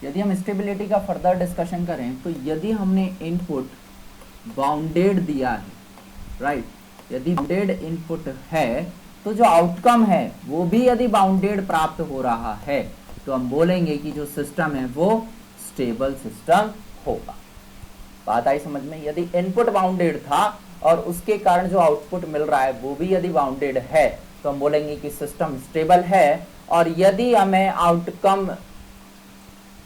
यदि हम स्टेबिलिटी का फर्दर डिस्कशन करें तो यदि हमने इनपुट बाउंडेड दिया है, राइट, यदि बाउंडेड इनपुट है तो जो आउटकम है वो भी यदि बाउंडेड प्राप्त हो रहा है तो हम बोलेंगे कि जो सिस्टम है वो स्टेबल सिस्टम होगा। बात आई समझ में? यदि इनपुट बाउंडेड था और उसके कारण जो आउटपुट मिल रहा है वो भी यदि बाउंडेड है तो हम बोलेंगे कि सिस्टम स्टेबल है। और यदि हमें आउटकम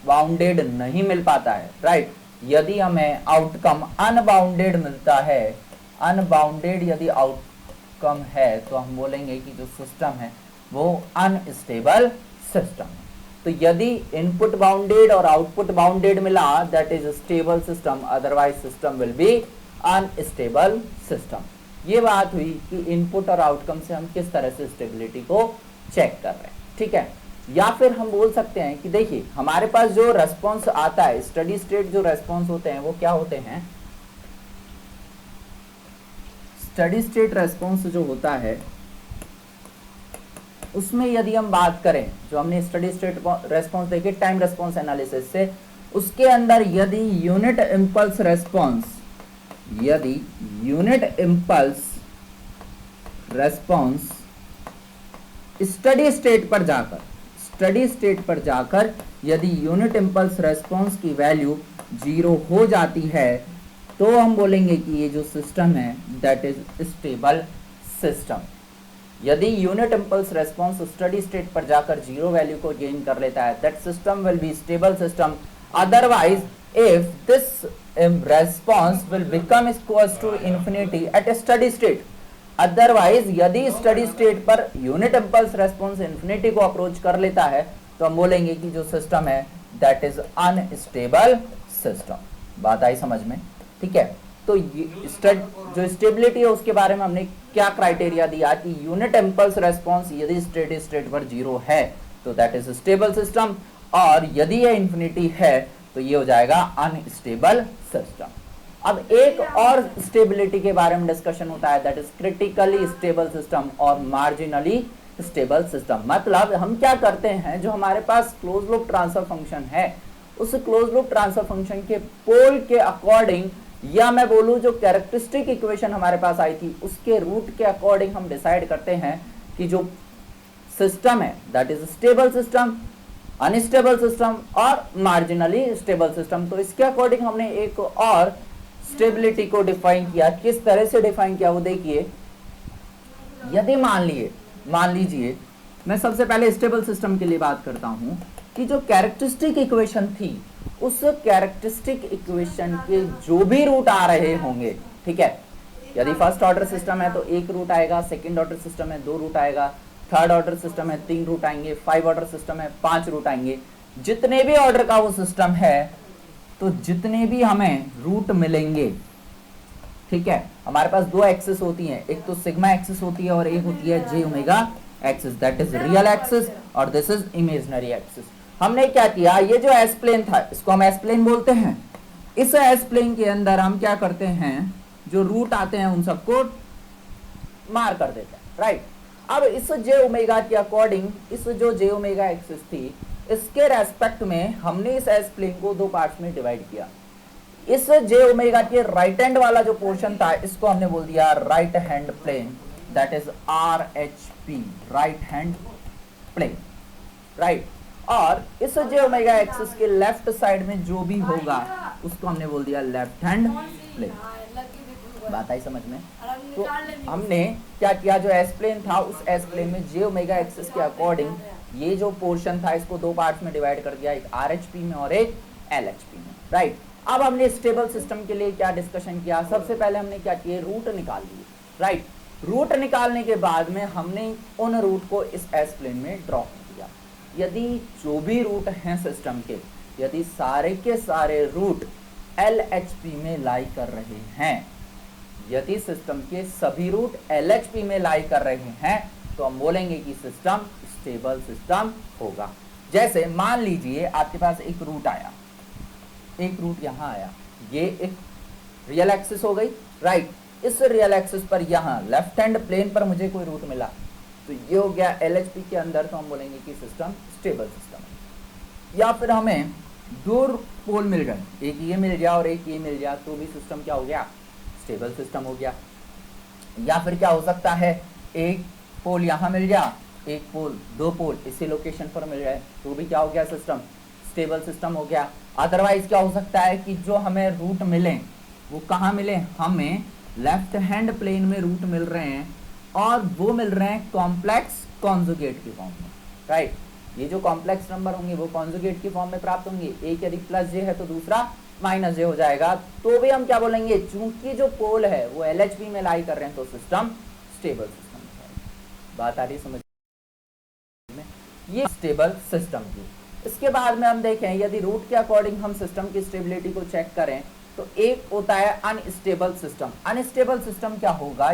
बाउंडेड नहीं मिल पाता है, राइट, यदि हमें आउटकम अनबाउंडेड मिलता है, अनबाउंडेड यदि आउटकम है तो हम बोलेंगे कि जो सिस्टम है वो अनस्टेबल सिस्टम है। तो यदि इनपुट बाउंडेड और आउटपुट बाउंडेड मिला that is stable system, otherwise system will be unstable system. ये बात हुई कि इनपुट और आउटकम से हम किस तरह से स्टेबिलिटी को चेक कर रहे हैं, ठीक है। या फिर हम बोल सकते हैं कि देखिए हमारे पास जो रेस्पॉन्स आता है, स्टडी स्टेट जो रेस्पॉन्स होते हैं वो क्या होते हैं, स्टडी स्टेट रेस्पॉन्स जो होता है उसमें यदि हम बात करें, जो हमने स्टडी स्टेट रेस्पॉन्स देखे टाइम रेस्पॉन्स एनालिसिस से, उसके अंदर यदि यूनिट इंपल्स रेस्पॉन्स, यदि unit impulse response steady state पर जाकर, स्टडी स्टेट पर जाकर यदि यूनिट इंपल्स रेस्पॉन्स की वैल्यू 0 हो जाती है तो हम बोलेंगे कि ये जो सिस्टम है दैट इज स्टेबल सिस्टम। यदि unit impulse response steady state पर जाकर 0 वैल्यू को गेन कर लेता है that system will be stable system. Otherwise if this response will become equals to infinity at steady state, otherwise यदि steady state पर unit impulse response infinity को approach कर लेता है तो हम बोलेंगे कि जो सिस्टम है दैट इज अनस्टेबल सिस्टम। बात आई समझ में? ठीक है। तो जो स्टेबिलिटी है उसके बारे में हमने क्या क्राइटेरिया दिया कि यूनिट इंपल्स रेस्पॉन्स यदि स्टडी स्टेट पर 0 है तो दैट इज स्टेबल सिस्टम, और यदि ये इंफिनिटी है तो ये हो जाएगा अनस्टेबल सिस्टम। अब एक और स्टेबिलिटी के बारे में डिस्कशन होता है that is critically stable system और मार्जिनली स्टेबल सिस्टम। मतलब हम क्या करते हैं, जो हमारे पास क्लोज लूप ट्रांसफर फंक्शन है उस क्लोज लूप ट्रांसफर फंक्शन के पोल के अकॉर्डिंग, या मैं बोलूं जो कैरेक्टरिस्टिक इक्वेशन हमारे पास आई थी उसके रूट के अकॉर्डिंग हम डिसाइड करते हैं कि जो सिस्टम है that is stable system, unstable system और मार्जिनली स्टेबल सिस्टम। तो इसके अकॉर्डिंग हमने एक और स्टेबिलिटी को डिफाइन किया। किस तरह से डिफाइन किया वो देखिए। यदि मान लीजिए मैं सबसे पहले स्टेबल सिस्टम के लिए बात करता हूं कि जो कैरेक्टरिस्टिक इक्वेशन थी उस कैरेक्टरिस्टिक इक्वेशन के जो भी रूट आ रहे होंगे, ठीक है, यदि फर्स्ट ऑर्डर सिस्टम है तो 1 रूट आएगा, सेकंड ऑर्डर सिस्टम है 2 रूट आएगा, थर्ड ऑर्डर सिस्टम है 3 रूट आएंगे, 5 ऑर्डर सिस्टम है 5 रूट आएंगे। जितने भी ऑर्डर का वो सिस्टम है तो जितने भी हमें रूट मिलेंगे, ठीक है, हमारे पास 2 एक्सिस होती हैं, एक तो सिग्मा एक्सिस होती है और एक होती है J omega axis, that is real axis और दिस इज इमेजिनरी एक्सिस। हमने क्या किया, ये जो एस प्लेन था इसको हम एस प्लेन बोलते हैं। इस एस प्लेन के अंदर हम क्या करते हैं, जो रूट आते हैं उन सबको मार कर देते हैं, राइट। अब इस जे ओमेगा के अकॉर्डिंग, इस जो जे ओमेगा एक्सिस थी इसके रेस्पेक्ट में हमने इस एस प्लेन को 2 पार्ट्स में डिवाइड किया। इस जे ओमेगा के राइट हैंड वाला जो पोर्शन था इसको हमने बोल दिया right hand plane, that is RHP, right hand plane, right. और इस जे ओमेगा एक्सिस के लेफ्ट साइड में जो भी होगा उसको हमने बोल दिया लेफ्ट हैंड प्लेन। बात आई समझ में? तो हमने क्या किया, जो एस प्लेन था उस एस प्लेन में जे ओमेगा एक्सिस के अकॉर्डिंग ये जो पोर्शन था इसको 2 पार्ट्स में डिवाइड कर दिया, एक RHP में और एक LHP में, राइट। अब हमने स्टेबल सिस्टम के लिए क्या डिस्कशन किया, सबसे पहले हमने क्या किया, रूट निकाल लिए, राइट। रूट निकालने के बाद में हमने उन रूट को इस एस प्लेन में ड्रॉ कर दिया। यदि जो भी रूट हैं सिस्टम के, यदि सारे के सारे रूट LHP में लाई कर रहे हैं, यदि सिस्टम के सभी रूट LHP में लाई कर रहे हैं तो हम बोलेंगे कि सिस्टम स्टेबल सिस्टम होगा। जैसे मान लीजिए आपके पास एक रूट आया, एक रूट यहाँ आया, ये एक रियल एक्सिस हो गई, राइट। इस रियल एक्सिस पर यहाँ लेफ्ट हैंड प्लेन पर मुझे कोई रूट मिला तो ये हो गया LHP के अंदर, तो हम बोलेंगे कि सिस्टम स्टेबल सिस्टम है। या फिर हमें दो पोल मिल गए, एक ये मिल गया और एक ये मिल गया, तो भी सिस्टम क्या हो गया, स्टेबल सिस्टम हो गया। या फिर क्या हो सकता है, एक पोल यहाँ मिल गया, एक पोल, दो पोल इसी लोकेशन पर मिल गए, तो भी क्या हो गया, सिस्टम स्टेबल सिस्टम हो गया। अदरवाइज क्या हो सकता है कि जो हमें रूट मिले वो कहाँ मिले, हमें लेफ्ट हैंड प्लेन में रूट मिल रहे हैं और वो मिल रहे हैं कॉम्प्लेक्स कॉन्जुगेट की फॉर्म में, राइट। ये जो कॉम्प्लेक्स नंबर होंगे वो कॉन्जुगेट की फॉर्म में प्राप्त होंगे, एक यदि प्लस जे है तो दूसरा माइनस जे हो जाएगा, तो भी हम क्या बोलेंगे, चूंकि जो पोल है वो LHP में लाई कर रहे हैं तो सिस्टम स्टेबल सिस्टम है। बात आ रही है समझ में, ये स्टेबल सिस्टम की। इसके बाद में हम देखें यदि रूट के अकॉर्डिंग हम सिस्टम की स्टेबिलिटी को चेक करें तो एक होता है अनस्टेबल सिस्टम। अनस्टेबल सिस्टम क्या होगा,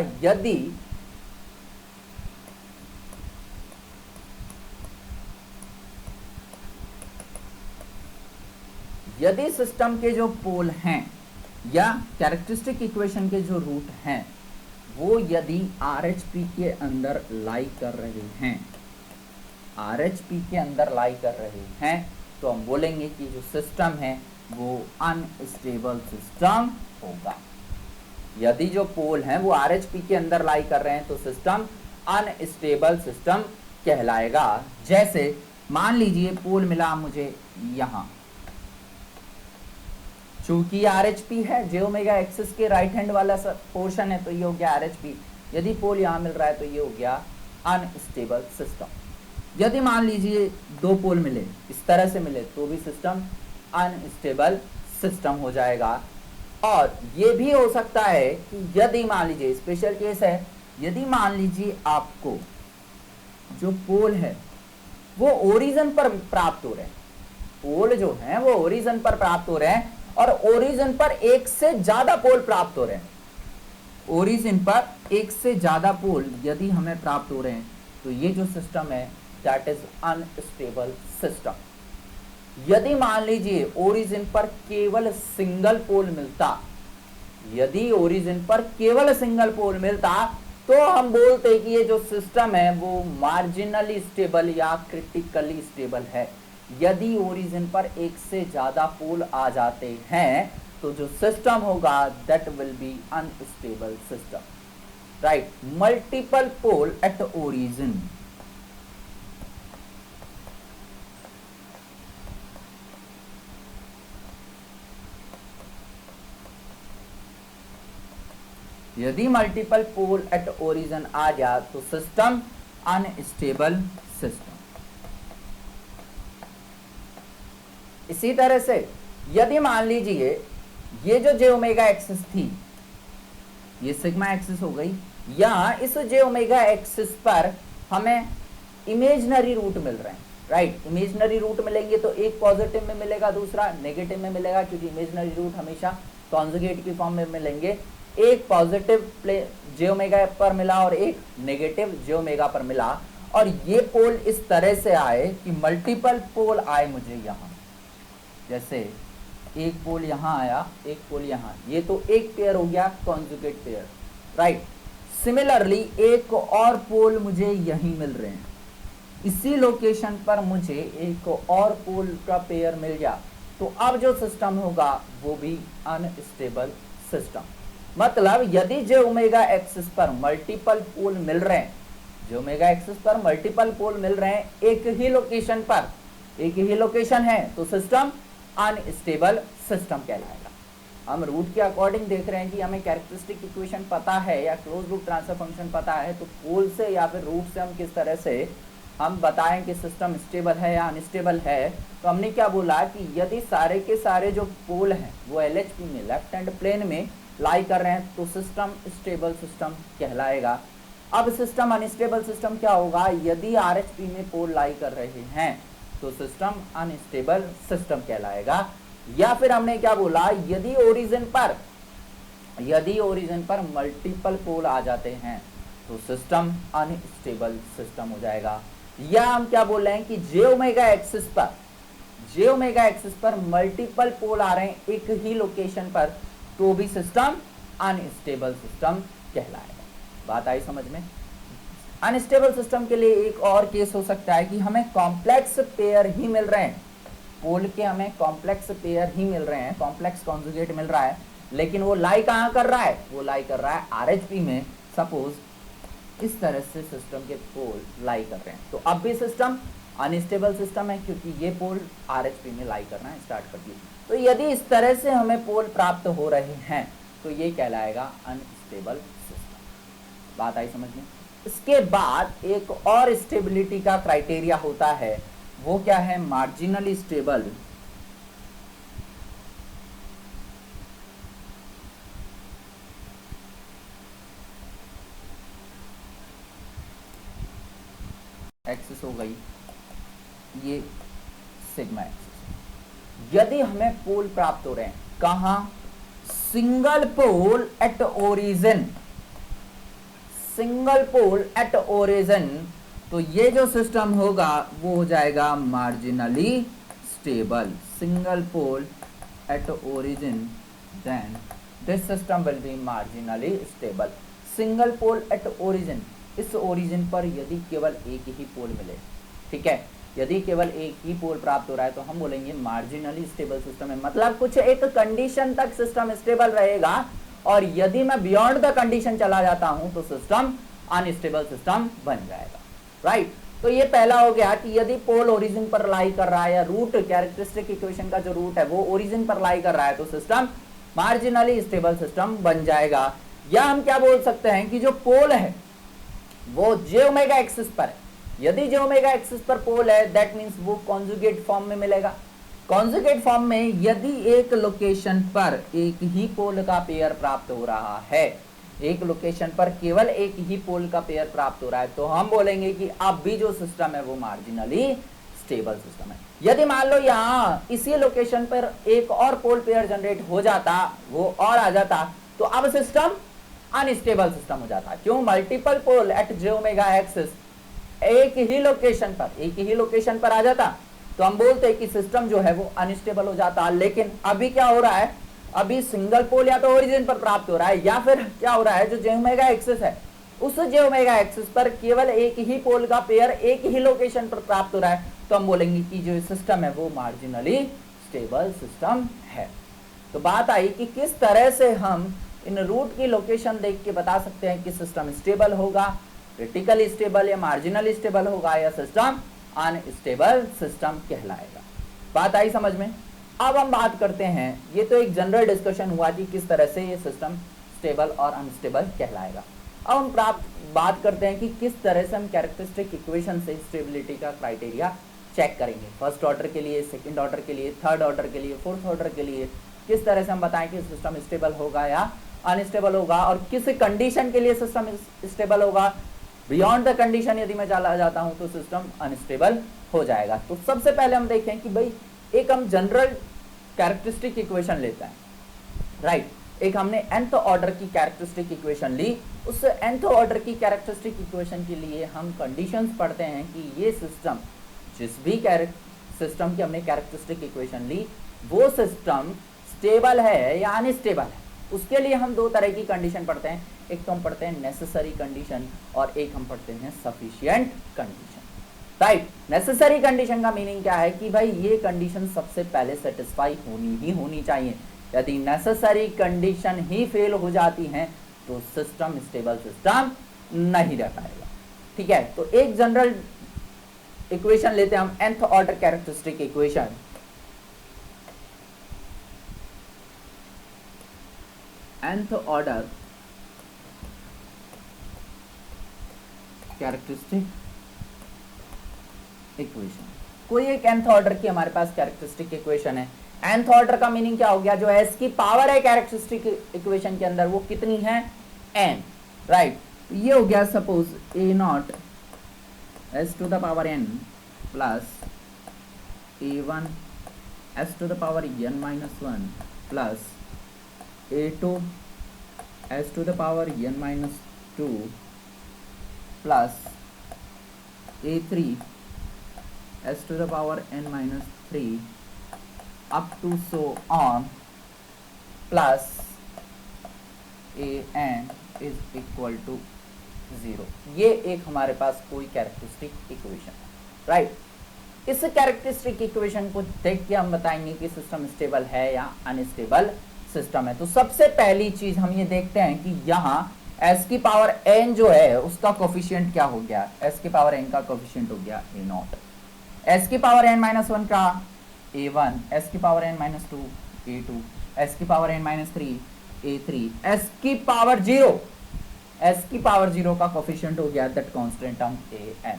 यदि सिस्टम के जो पोल हैं या कैरेक्टरिस्टिक इक्वेशन के जो रूट हैं वो यदि RHP के अंदर लाई कर रहे हैं, RHP के अंदर लाई कर रहे हैं, तो हम बोलेंगे कि जो सिस्टम है वो अनस्टेबल सिस्टम होगा। यदि जो पोल हैं वो RHP के अंदर लाई कर रहे हैं तो सिस्टम अनस्टेबल सिस्टम कहलाएगा। जैसे मान लीजिए पोल मिला मुझे यहाँ, चूंकि RHP है, जे ओमेगा एक्सिस के राइट हैंड वाला पोर्शन है तो ये हो गया RHP। यदि पोल यहाँ मिल रहा है तो ये हो गया अनस्टेबल सिस्टम। यदि मान लीजिए दो पोल मिले, इस तरह से मिले, तो भी सिस्टम अनस्टेबल सिस्टम हो जाएगा। और ये भी हो सकता है कि यदि मान लीजिए, स्पेशल केस है, यदि मान लीजिए आपको जो पोल है वो ओरिजिन पर प्राप्त हो रहे हैं, पोल जो है वो ओरिजिन पर प्राप्त हो रहे हैं और ओरिजिन पर एक से ज्यादा पोल प्राप्त हो रहे हैं, ओरिजिन पर एक से ज्यादा पोल यदि हमें प्राप्त हो रहे हैं तो ये जो सिस्टम है दैट इज अनस्टेबल सिस्टम। यदि मान लीजिए ओरिजिन पर केवल सिंगल पोल मिलता, यदि ओरिजिन पर केवल सिंगल पोल मिलता तो हम बोलते कि ये जो सिस्टम है वो मार्जिनली स्टेबल या क्रिटिकली स्टेबल है। यदि ओरिजिन पर एक से ज्यादा पोल आ जाते हैं तो जो सिस्टम होगा that will be unstable system, right. Multiple pole at origin, यदि मल्टीपल पोल एट ओरिजिन आ गया तो सिस्टम अनस्टेबल सिस्टम। इसी तरह से यदि मान लीजिए ये जो जे ओमेगा एक्सिस थी, ये सिग्मा एक्सिस हो गई, या इस जे ओमेगा एक्सिस पर हमें इमेजनरी रूट मिल रहे हैं, राइट। इमेजनरी रूट मिलेंगे तो एक पॉजिटिव में मिलेगा, दूसरा नेगेटिव में मिलेगा, क्योंकि इमेजनरी रूट हमेशा कॉन्जुगेट की फॉर्म में मिलेंगे। एक पॉजिटिव जे ओमेगा पर मिला और एक नेगेटिव जे ओमेगा पर मिला, और ये पोल इस तरह से आए कि मल्टीपल पोल आए मुझे यहाँ, जैसे एक पोल यहाँ आया, एक पोल यहाँ, ये तो एक पेयर हो गया कॉन्जुगेट पेयर, राइट। सिमिलरली एक और पोल मुझे यहीं मिल रहे हैं, इसी लोकेशन पर मुझे एक और पोल का पेयर मिल गया, तो अब जो सिस्टम होगा वो भी अनस्टेबल सिस्टम। मतलब यदि जे ओमेगा एक्सिस पर मल्टीपल पोल मिल रहे हैं, जे ओमेगा एक्सिस पर मल्टीपल पोल मिल रहे हैं एक ही लोकेशन पर, एक ही लोकेशन है, तो सिस्टम अनस्टेबल सिस्टम कहलाएगा। हम रूट के अकॉर्डिंग देख रहे हैं कि हमें कैरेक्टरिस्टिक इक्वेशन पता है या क्लोज लूप ट्रांसफर फंक्शन पता है, तो पोल से या फिर रूट से हम किस तरह से हम बताएं कि सिस्टम स्टेबल है या अनस्टेबल है। तो हमने क्या बोला कि यदि सारे के सारे जो पोल हैं वो LHP में लेफ्ट हैंड प्लेन में लाई कर रहे हैं तो सिस्टम स्टेबल सिस्टम कहलाएगा। अब सिस्टम अनस्टेबल सिस्टम क्या होगा, यदि RHP में पोल लाई कर रहे हैं तो सिस्टम अनस्टेबल सिस्टम कहलाएगा। या फिर हमने क्या बोला, यदि ओरिजिन पर मल्टीपल पोल आ जाते हैं तो सिस्टम अनस्टेबल सिस्टम हो जाएगा। या हम क्या बोल रहे हैं कि जे ओमेगा एक्सिस पर मल्टीपल पोल आ रहे हैं एक ही लोकेशन पर, तो भी सिस्टम अनस्टेबल सिस्टम कहलाएगा। बात आई समझ में। अनस्टेबल सिस्टम के लिए एक और केस हो सकता है कि हमें कॉम्प्लेक्स पेयर ही मिल रहे हैं, पोल के हमें कॉम्प्लेक्स पेयर ही मिल रहे हैं, कॉम्प्लेक्स कॉन्जुगेट मिल रहा है, लेकिन वो लाई कहाँ कर रहा है, वो लाई कर रहा है आरएचपी में। सपोज इस तरह से सिस्टम के पोल लाई कर रहे हैं, तो अब भी सिस्टम अनस्टेबल सिस्टम है, क्योंकि ये पोल आरएचपी में लाई करना स्टार्ट कर दिए। तो यदि इस तरह से हमें पोल प्राप्त हो रहे हैं तो ये कहलाएगा अनस्टेबल सिस्टम। बात आई समझ में। इसके बाद एक और स्टेबिलिटी का क्राइटेरिया होता है, वो क्या है, मार्जिनली स्टेबल। एक्सिस हो गई ये सिग्मा एक्सिस। यदि हमें पोल प्राप्त हो रहे हैं कहां, single pole at origin, single pole at origin, तो ये जो सिस्टम होगा वो हो जाएगा marginally stable. Single pole at origin, then this system will be marginally stable. Single pole at origin, इस ओरिजिन पर यदि केवल एक ही पोल मिले, ठीक है, यदि केवल एक ही पोल प्राप्त हो रहा है तो हम बोलेंगे मार्जिनली स्टेबल सिस्टम है। मतलब कुछ एक कंडीशन तक सिस्टम स्टेबल रहेगा, और यदि मैं बियॉन्ड द कंडीशन चला जाता हूं तो सिस्टम अनस्टेबल सिस्टम बन जाएगा, राइट। तो ये पहला हो गया कि यदि पोल ओरिजिन पर लाई कर रहा है, या रूट कैरेक्टरिस्टिक इक्वेशन का जो रूट है वो ओरिजिन पर लाई कर रहा है, तो सिस्टम मार्जिनली स्टेबल सिस्टम बन जाएगा। या हम क्या बोल सकते हैं कि जो पोल है वो जे ओमेगा एक्सिस पर है। यदि जे ओमेगा एक्सिस पर पोल है, दैट मीन्स वो कॉन्जुगेट फॉर्म में मिलेगा। कॉन्जुगेट फॉर्म में यदि एक लोकेशन पर एक ही पोल का पेयर प्राप्त हो रहा है, एक लोकेशन पर केवल एक ही पोल का पेयर प्राप्त हो रहा है, तो हम बोलेंगे कि अब भी जो सिस्टम है वो मार्जिनली स्टेबल सिस्टम है। यदि मान लो यहाँ इसी लोकेशन पर एक और पोल पेयर जनरेट हो जाता, वो और आ जाता, तो अब सिस्टम अनस्टेबल सिस्टम हो जाता। क्यों, multiple pole at J omega axis एक ही लोकेशन पर आ जाता, तो हम बोलते हैं कि सिस्टम जो है वो अनस्टेबल हो जाता। लेकिन अभी क्या हो रहा है, अभी सिंगल पोल या तो ओरिजिन पर प्राप्त हो रहा है, या फिर क्या हो रहा है, जो जे ओमेगा एक्सिस है उस जे ओमेगा एक्सिस पर केवल एक ही पोल का पेयर एक ही लोकेशन पर प्राप्त हो रहा है, तो हम बोलेंगे कि जो सिस्टम है वो मार्जिनली स्टेबल सिस्टम है। तो बात आई कि किस तरह से हम इन रूट की लोकेशन देख के बता सकते हैं कि सिस्टम स्टेबल होगा, क्रिटिकली स्टेबल या मार्जिनली स्टेबल होगा, या सिस्टम अनस्टेबल सिस्टम कहलाएगा। बात आई समझ में। अब हम बात करते हैं, ये तो एक जनरल डिस्कशन हुआ कि किस तरह से ये सिस्टम स्टेबल और अनस्टेबल कहलाएगा। अब हम बात करते हैं कि किस तरह से हम कैरेक्टरिस्टिक इक्वेशन से स्टेबिलिटी का क्राइटेरिया चेक करेंगे। फर्स्ट ऑर्डर के लिए, सेकंड ऑर्डर के लिए, थर्ड ऑर्डर के लिए, फोर्थ ऑर्डर के लिए, किस तरह से हम बताएं कि सिस्टम स्टेबल होगा या अनस्टेबल होगा, और किस कंडीशन के लिए सिस्टम स्टेबल होगा। बियॉन्ड द कंडीशन यदि मैं चला जाता हूं तो सिस्टम अनस्टेबल हो जाएगा। तो सबसे पहले हम देखें कि भाई एक हम जनरल कैरेक्टरिस्टिक इक्वेशन लेते हैं, राइट। एक हमने nth ऑर्डर की कैरेक्टरिस्टिक इक्वेशन ली, उस nth ऑर्डर की कैरेक्टरिस्टिक इक्वेशन के लिए हम कंडीशंस पढ़ते हैं कि ये सिस्टम, जिस भी सिस्टम की हमने कैरेक्टरिस्टिक इक्वेशन ली, वो सिस्टम स्टेबल है या अनस्टेबल है। उसके लिए हम दो तरह की कंडीशन पढ़ते हैं, एक तो हम पढ़ते हैं नेसेसरी कंडीशन और एक हम पढ़ते हैं sufficient condition, right. Necessary condition का मीनिंग क्या है कि भाई ये कंडीशन सबसे पहले सेटिस्फाई होनी चाहिए। यदि नेसेसरी कंडीशन ही फेल हो जाती हैं तो सिस्टम स्टेबल सिस्टम नहीं रह पाएगा, ठीक है। तो एक जनरल इक्वेशन लेते हैं हम, nth order characteristic equation. nth order characteristic equation, कोई एक nth ऑर्डर की हमारे पास कैरेक्टरिस्टिक इक्वेशन है। nth ऑर्डर का मीनिंग क्या हो गया, जो s की पावर है कैरेक्टरिस्टिक इक्वेशन के अंदर वो कितनी है, n, राइट। ये हो गया suppose a naught s to the power n plus a1 s to the power n minus 1 plus a2 s to the power n minus 2 plus a3 s to the power n minus 3 up to so on plus a n is equal to 0। ये एक हमारे पास कोई characteristic equation है, right. इस characteristic equation को देख के हम बताएंगे कि सिस्टम स्टेबल है या अनस्टेबल सिस्टम है। तो सबसे पहली चीज हम ये देखते हैं कि यहाँ s की पावर n जो है उसका कोफिशिएंट क्या हो गया, s की पावर n का कोफिशिएंट हो गया a0, s की पावर n माइनस वन का a1, s की power n minus two a2, s की power n minus three a3, s की पावर जीरो का कोफिशिएंट हो गया that constant term an,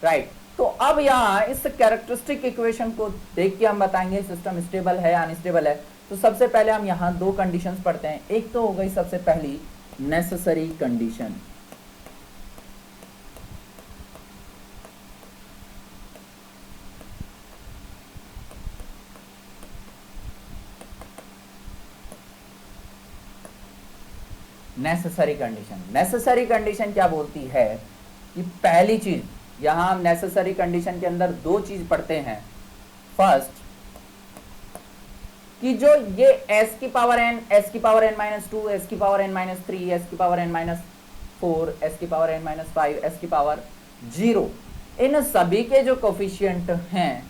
right. तो अब यहाँ इस कैरेक्टरिस्टिक इक्वेशन को देख के हम बताएंगे सिस्टम स्टेबल है या अनस्टेबल है। तो सबसे पहले हम यहाँ दो कंडीशंस पढ़ते हैं। एक तो हो गई सबसे पहली नेसेसरी कंडीशन, नेसेसरी कंडीशन क्या बोलती है कि पहली चीज, यहां हम नेसेसरी कंडीशन के अंदर दो चीज पढ़ते हैं। फर्स्ट कि जो ये s की पावर n, s की power n minus two, s की power n minus three, s की power n minus four, s की power n minus five, s की पावर जीरो, इन सभी के जो कोफिशिएंट हैं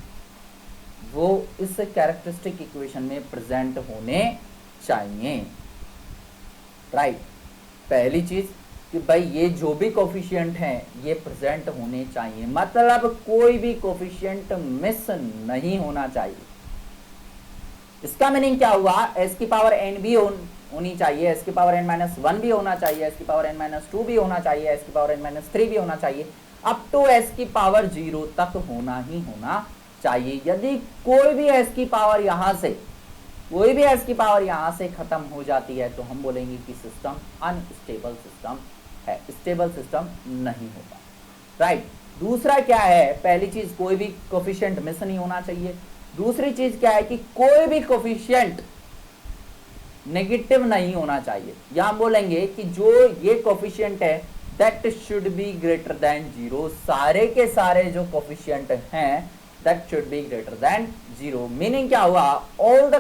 वो इस कैरेक्टरिस्टिक इक्वेशन में प्रेजेंट होने चाहिए, राइट। पहली चीज कि भाई ये जो भी कोफिशिएंट हैं ये प्रेजेंट होने चाहिए, मतलब कोई भी कोफिशिएंट मिस नहीं होना चाहिए। इसका मीनिंग क्या हुआ, s की पावर n भी होनी चाहिए, s की पावर n माइनस वन भी होना चाहिए, s की पावर n माइनस टू भी होना चाहिए, s की पावर n माइनस थ्री भी होना चाहिए, अप टू s की पावर जीरो तक होना ही होना चाहिए। यदि कोई भी s की पावर यहाँ से खत्म हो जाती है तो हम बोलेंगे कि सिस्टम अनस्टेबल सिस्टम है, स्टेबल सिस्टम नहीं होगा, राइट। दूसरा क्या है, पहली चीज कोई भी कोफिशिएंट मिस नहीं होना चाहिए। दूसरी चीज क्या है कि कोई भी कोफिशिएंट नेगेटिव नहीं होना चाहिए। यहां बोलेंगे कि जो ये कोफिशिएंट है that should be greater than zero, सारे के सारे जो कोफिशिएंट हैं that should be greater than zero. Meaning क्या हुआ, all the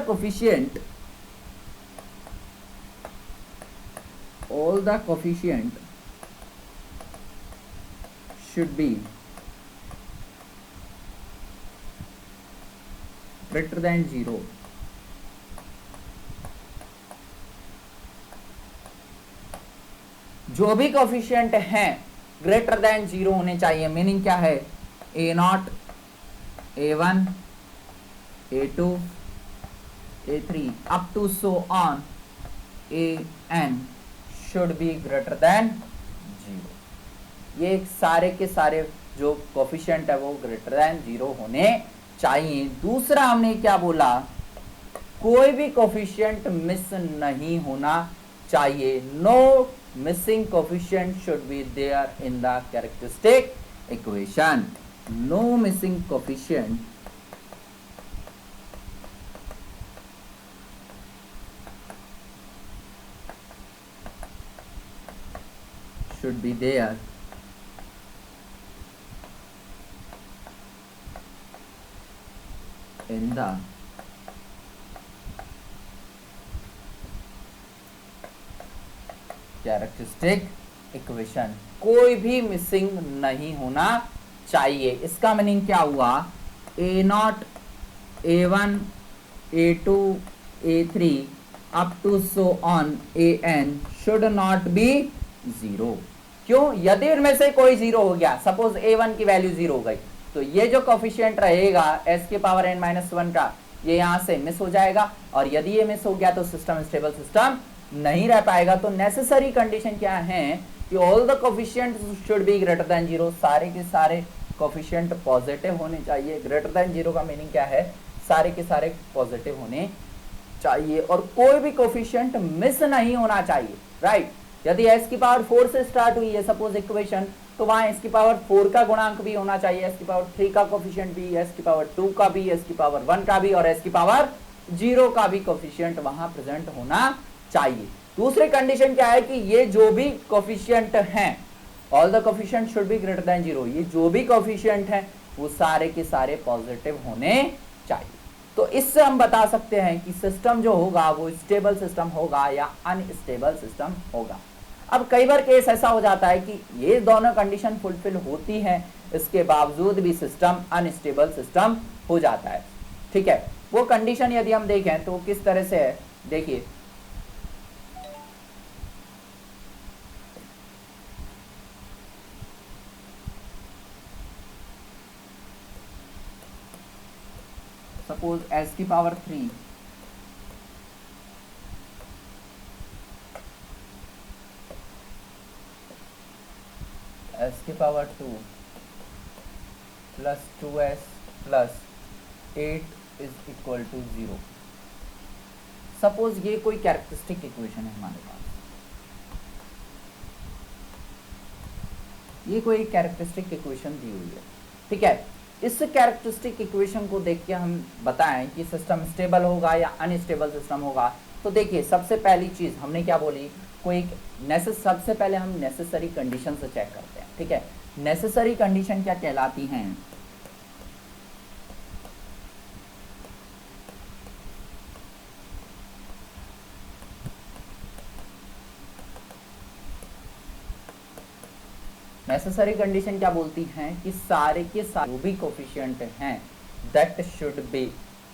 coefficient should be greater than zero। जो भी कोफिशिएंट हैं ग्रेटर देन जीरो होने चाहिए। मीनिंग क्या है, a0, a1, a2, a3 up to so on an should be greater than zero. ये सारे के सारे जो कोफिशिएंट है वो ग्रेटर देन जीरो होने चाहिए। दूसरा हमने क्या बोला, कोई भी कोफिशिएंट मिस नहीं होना चाहिए, no missing coefficient should be there in the characteristic equation. No missing coefficient should be there in the characteristic equation. कोई भी मिसिंग नहीं होना चाहिए। इसका मीनिंग क्या हुआ, a0, a1, a2, a3 up to so on an should not be zero. क्यों, यदि इनमें से कोई जीरो हो गया, सपोज a1 की वैल्यू जीरो हो गई, तो ये जो कोफिशिएंट रहेगा s की पावर n माइनस वन का ये यहाँ से मिस हो जाएगा, और यदि ये मिस हो गया तो सिस्टम स्टेबल सिस्टम नहीं रह पाएगा। तो नेसेसरी कंडीशन क्या है कि all the coefficient should B greater than zero, सारे के सारे कोफिशिएंट पॉजिटिव होने चाहिए। ग्रेटर देन जीरो का मीनिंग क्या है, सारे के सारे पॉजिटिव होने चाहिए, और कोई भी कोफिशिएंट मिस नहीं होना चाहिए, राइट। यदि s की पावर 4 से स्टार्ट हुई है सपोज इक्वेशन, तो वहां s की पावर 4 का गुणांक भी होना चाहिए, s की पावर 3 का कोफिशिएंट भी, s की पावर 2 का भी, s की पावर 1 का भी, और s की पावर 0 का भी कोफिशिएंट वहां प्रेजेंट होना चाहिए। दूसरी कंडीशन क्या है कि ये जो भी कोफिशिएंट हैं, all the coefficient should B greater than zero, ये जो भी कोफिशिएंट हैं वो सारे के सारे पॉजिटिव होने चाहिए। तो इससे हम बता सकते हैं कि सिस्टम जो होगा वो स्टेबल सिस्टम होगा या अनस्टेबल सिस्टम होगा। अब कई बार केस ऐसा हो जाता है कि ये दोनों कंडीशन फुलफिल होती हैं, इसके बावजूद भी सिस्टम अनस्टेबल सिस्टम हो जाता है। ठीक है, वो कंडीशन यदि हम देखें तो किस तरह से है, देखिए सपोज s की पावर 3 s की power 2 plus 2s plus 8 is equal to 0। Suppose ये कोई कैरेक्टरिस्टिक इक्वेशन है हमारे पास, ये कोई कैरेक्टरिस्टिक इक्वेशन दी हुई है। ठीक है, इस कैरेक्टरिस्टिक इक्वेशन को देख के हम बताएं कि सिस्टम स्टेबल होगा या अनस्टेबल सिस्टम होगा। तो देखिए सबसे पहली चीज हमने क्या बोली, कोई सबसे पहले हम नेसेसरी कंडीशन से चेक करते हैं। ठीक है, नेसेसरी कंडीशन क्या कहलाती हैं, नेसेसरी कंडीशन क्या बोलती हैं कि सारे के सारे जो भी कोफिशिएंट हैं that should be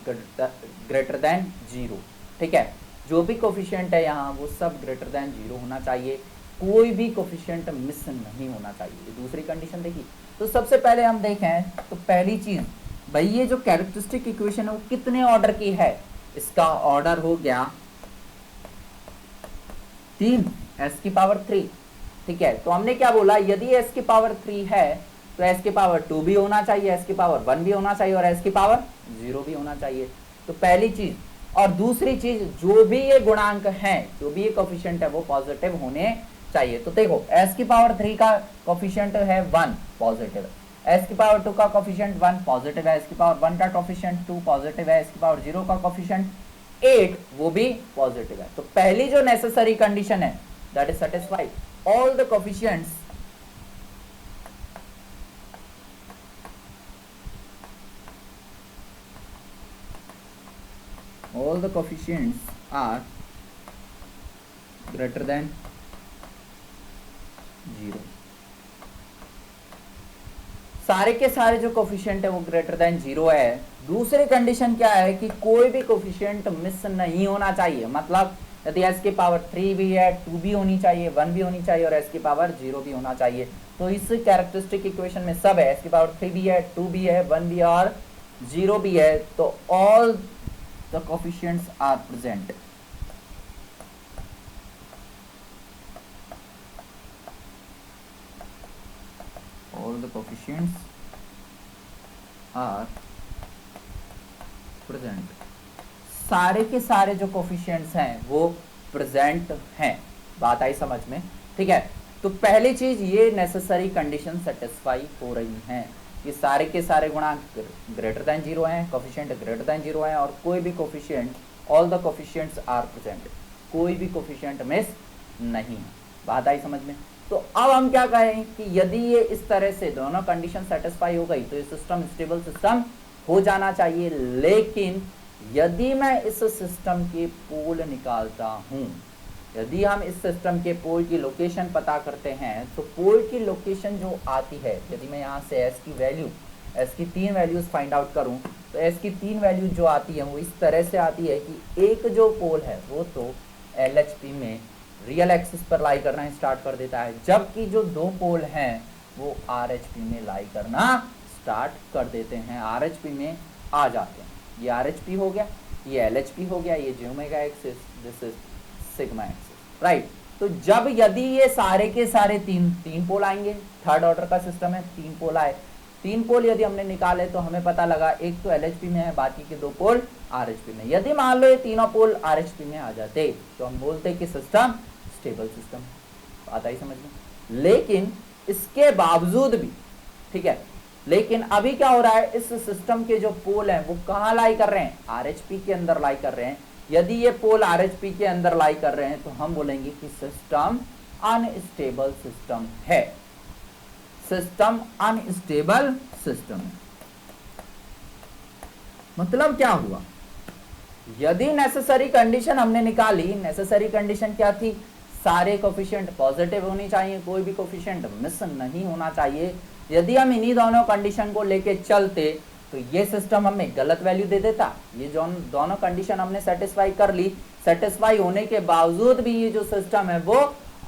greater than 0। ठीक है, जो भी कोफिशिएंट है यहाँ वो सब ग्रेटर देन 0 होना चाहिए, कोई भी कोफिशिएंट मिस नहीं होना चाहिए। दूसरी कंडीशन देखिए, तो सबसे पहले हम देखें तो पहली चीज भाई ये जो कैरेक्टरिस्टिक इक्वेशन है वो कितने ऑर्डर की है, इसका ऑर्डर हो गया 3 s की पावर 3। ठीक है, तो हमने क्या बोला, यदि s की पावर 3 है तो s की पावर 2 भी होना चाहिए, s की पावर 1 भी होना चाहिए और s की पावर 0 भी होना चाहिए। तो पहली चीज, और दूसरी चीज जो भी ये गुणांक हैं, जो भी ये कोफिशिएंट है वो पॉजिटिव होने चाहिए। तो देखो s की पावर 3 का कोफिशिएंट है 1 पॉजिटिव, s की पावर 2 का कोफिशिएंट 1 पॉजिटिव है, s की पावर 1 का कोफिशिएंट 2 पॉजिटिव है, s की पावर 0 का कोफिशिएंट 8 वो भी पॉजिटिव है। तो पहली जो नेसेसरी कंडीशन है that is satisfied, all the coefficients are greater than 0। सारे के सारे जो कोफिशिएंट है वो ग्रेटर देन 0 है। दूसरी कंडीशन क्या है कि कोई भी कोफिशिएंट मिस नहीं होना चाहिए, मतलब यदि s की पावर 3 भी है 2 भी होनी चाहिए, 1 भी होनी चाहिए और s की पावर 0 भी होना चाहिए। तो इस कैरेक्टरिस्टिक इक्वेशन में सब है, s की पावर 3 भी है, 2 भी है, 1 भी है और 0 भी है। तो all the coefficients are present. All the coefficients are present, सारे के सारे जो कोफिशिएंट्स हैं वो प्रेजेंट हैं। बात आई समझ में? ठीक है, तो पहली चीज ये नेसेसरी कंडीशन सेटिस्फाई हो रही हैं कि सारे के सारे गुणांक ग्रेटर देन 0 हैं, कोफिशिएंट ग्रेटर देन 0 हैं और कोई भी coefficient, all the coefficients are present, कोई भी कोफिशिएंट मिस नहीं है। बात आई समझ में? तो अब हम क्या कहें कि यदि ये इस तरह से दोनों कंडीशन सेटिस्फाई हो गई तो ये सिस्टम स्टेबल सिस्टम हो जाना चाहिए। लेकिन यदि मैं इस सिस्टम के पोल निकालता हूं, यदि हम इस सिस्टम के पोल की लोकेशन पता करते हैं तो पोल की लोकेशन जो आती है, यदि मैं यहाँ से s की वैल्यू, s की 3 वैल्यूज फाइंड आउट करूं तो s की 3 वैल्यू जो आती है वो इस तरह से आती है कि एक जो पोल है वो तो LHP में रियल एक्सिस पर लाई करना स्टार्ट कर देता है, जबकि जो दो पोल हैं वो RHP में लाई करना स्टार्ट कर देते हैं, RHP में आ जाते हैं। ये RHP हो गया, ये LHP हो गया, ये j axis, this is sigma axis, right. तो जब यदि ये सारे के सारे तीन पोल आएंगे, थर्ड ऑर्डर का सिस्टम है, 3 पोल आए, 3 पोल यदि हमने निकाले तो हमें पता लगा एक तो LHP में है, बाकी के 2 पोल RHP में। यदि मान लो ये तीनों पोल RHP में आ जाते तो हम बोलते कि सिस्टम स्टेबल सिस्टम। आता ही समझ में? लेकिन इसके बावजूद भी, ठीक है, लेकिन अभी क्या हो रहा है, इस सिस्टम के जो पोल हैं वो कहाँ लाई कर रहे हैं, RHP के अंदर लाई कर रहे हैं। यदि ये पोल RHP के अंदर लाई कर रहे हैं तो हम बोलेंगे कि सिस्टम अनस्टेबल सिस्टम है, सिस्टम अनस्टेबल सिस्टम है। मतलब क्या हुआ, यदि नेसेसरी कंडीशन हमने निकाली, नेसेसरी कंडीशन क्या थी, सारे कोफिशिएंट पॉजिटिव होनी चाहिए, कोई भी कोफिशिएंट मिस नहीं होना चाहिए। यदि हम इन्हीं दोनों कंडीशन को लेके चलते तो ये सिस्टम हमें गलत वैल्यू दे देता। ये जो दोनों कंडीशन हमने सेटिस्फाई कर ली, सेटिस्फाई होने के बावजूद भी ये जो सिस्टम है वो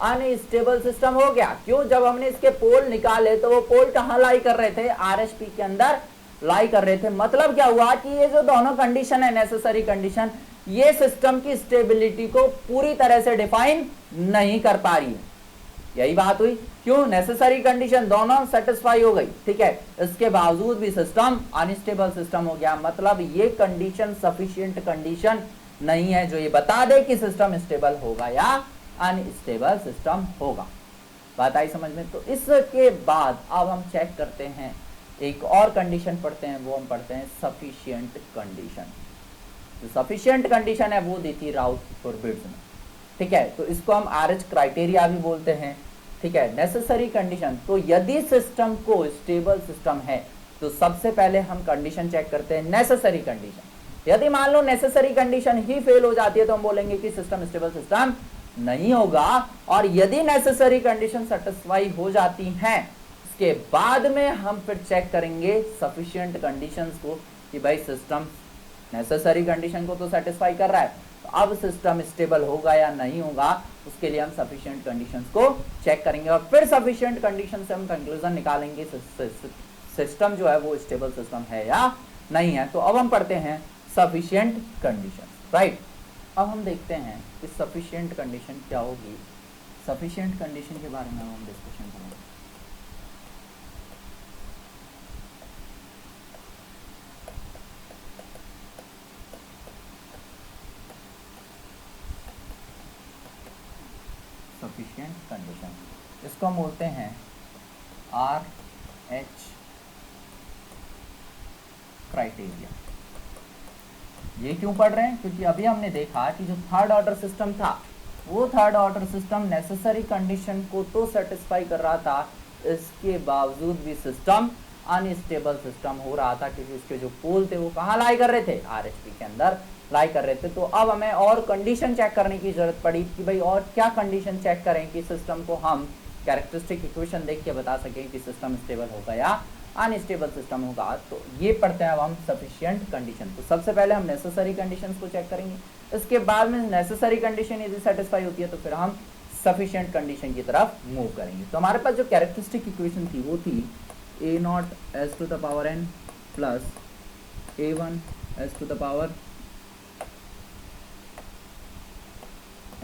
अनस्टेबल सिस्टम हो गया। क्यों? जब हमने इसके पोल निकाले तो वो पोल कहाँ लाई कर रहे थे? आरएचपी के अंदर लाई कर रहे थे। मतलब क्या हुआ कि ये जो दोनों कंडीशन है, नेसेसरी कंडीशन, ये सिस्टम की स्टेबिलिटी को पूरी तरह से डिफाइन नहीं कर पा रही है। यही बात हुई। क्यों? नेसेसरी कंडीशन दोनों सेटिस्फाई हो गई, ठीक है, इसके बावजूद भी सिस्टम अनस्टेबल सिस्टम हो गया। मतलब ये कंडीशन सफिशिएंट कंडीशन नहीं है जो ये बता दे कि सिस्टम स्टेबल होगा या अनस्टेबल सिस्टम होगा। बात आई समझ में? तो इसके बाद अब हम चेक करते हैं, एक और कंडीशन पढ़ते हैं, वो हम पढ़ते हैं सफिशिएंट कंडीशन। जो सफिशिएंट कंडीशन है वो दी थी राउथरफोर्ड में, ठीक है। तो इसको हम आरएच क्राइटेरिया भी बोलते हैं, ठीक है। नेसेसरी कंडीशन, तो यदि सिस्टम को स्टेबल सिस्टम है तो सबसे पहले हम कंडीशन चेक करते हैं नेसेसरी कंडीशन। यदि मान लो नेसेसरी कंडीशन ही फेल हो जाती है तो हम बोलेंगे कि सिस्टम स्टेबल सिस्टम नहीं होगा। और यदि नेसेसरी कंडीशन सेटिस्फाई हो जाती हैं, इसके बाद में हम फिर चेक करेंगे सफिशिएंट कंडीशंस को कि भाई सिस्टम नेसेसरी कंडीशन को तो सेटिस्फाई कर रहा है, तो अब सिस्टम स्टेबल होगा या नहीं होगा, उसके लिए हम सफिशिएंट कंडीशंस को चेक करेंगे। और फिर सफिशिएंट कंडीशन से हम कंक्लूजन निकालेंगे सिस्टम जो है वो स्टेबल सिस्टम है या नहीं है। तो अब हम पढ़ते हैं सफिशिएंट कंडीशन, राइट। अब हम देखते हैं कि सफिशिएंट कंडीशन क्या होगी। सफिशिएंट कंडीशन के बारे में हम डिस्कशन करेंगे। सफिशिएंट कंडीशन, इसको हम बोलते हैं आरएच क्राइटेरिया। ये क्यों पढ़ रहे हैं? क्योंकि अभी हमने देखा कि जो थर्ड ऑर्डर सिस्टम था वो third order system necessary condition को तो सेटिस्फाई कर रहा था, इसके बावजूद भी सिस्टम अनस्टेबल सिस्टम हो रहा था, क्योंकि उसके जो पोल थे वो कहाँ लाई कर रहे थे? आरएचपी के अंदर लाई कर रहे थे। तो अब हमें और कंडीशन चेक करने की जरूरत पड़ी कि भाई और क्या कंडीशन चेक करें कि सिस्टम को हम कैरेक्टरिस्टिक इक्वेशन देख के बता सकें कि सिस्टम स्टेबल होगा या अनस्टेबल सिस्टम होगा। तो ये पढ़ते हैं अब हम सफिशिएंट कंडीशन। तो सबसे पहले हम नेसेसरी कंडीशंस को चेक करेंगे, इसके बाद में नेसेसरी कंडीशन यदि सेटिस्फाई होती है तो फिर हम सफिशिएंट कंडीशन की तरफ मूव करेंगे। तो हमारे पास जो कैरेक्टरिस्टिक इक्वेशन थी वो थी A not S to the power N plus A one S to the power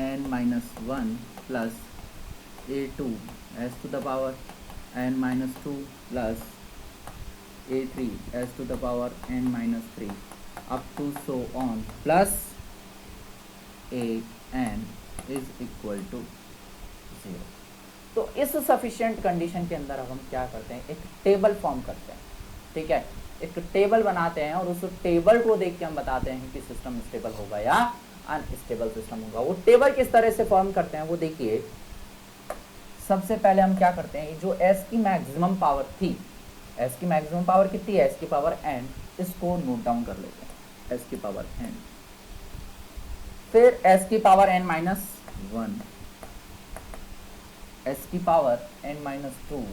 N minus one plus A two S to the power N minus two plus a3 s to the power n minus 3 up to so on plus a n is equal to 0। तो इस sufficient condition के अंदर अब हम क्या करते हैं? एक टेबल फॉर्म करते हैं, ठीक है। एक टेबल बनाते हैं और उस टेबल को देख के हम बताते हैं कि सिस्टम स्टेबल होगा या अनस्टेबल सिस्टम होगा। वो टेबल किस तरह से फॉर्म करते हैं वो देखिए। सबसे पहले हम क्या करते हैं, जो s की मैक्सिमम पावर थी, s की मैक्सिमम पावर कितनी है? s की पावर n, इसको नोट डाउन कर लेते हैं, s की पावर n। फिर s की power n minus one, s की power n minus two,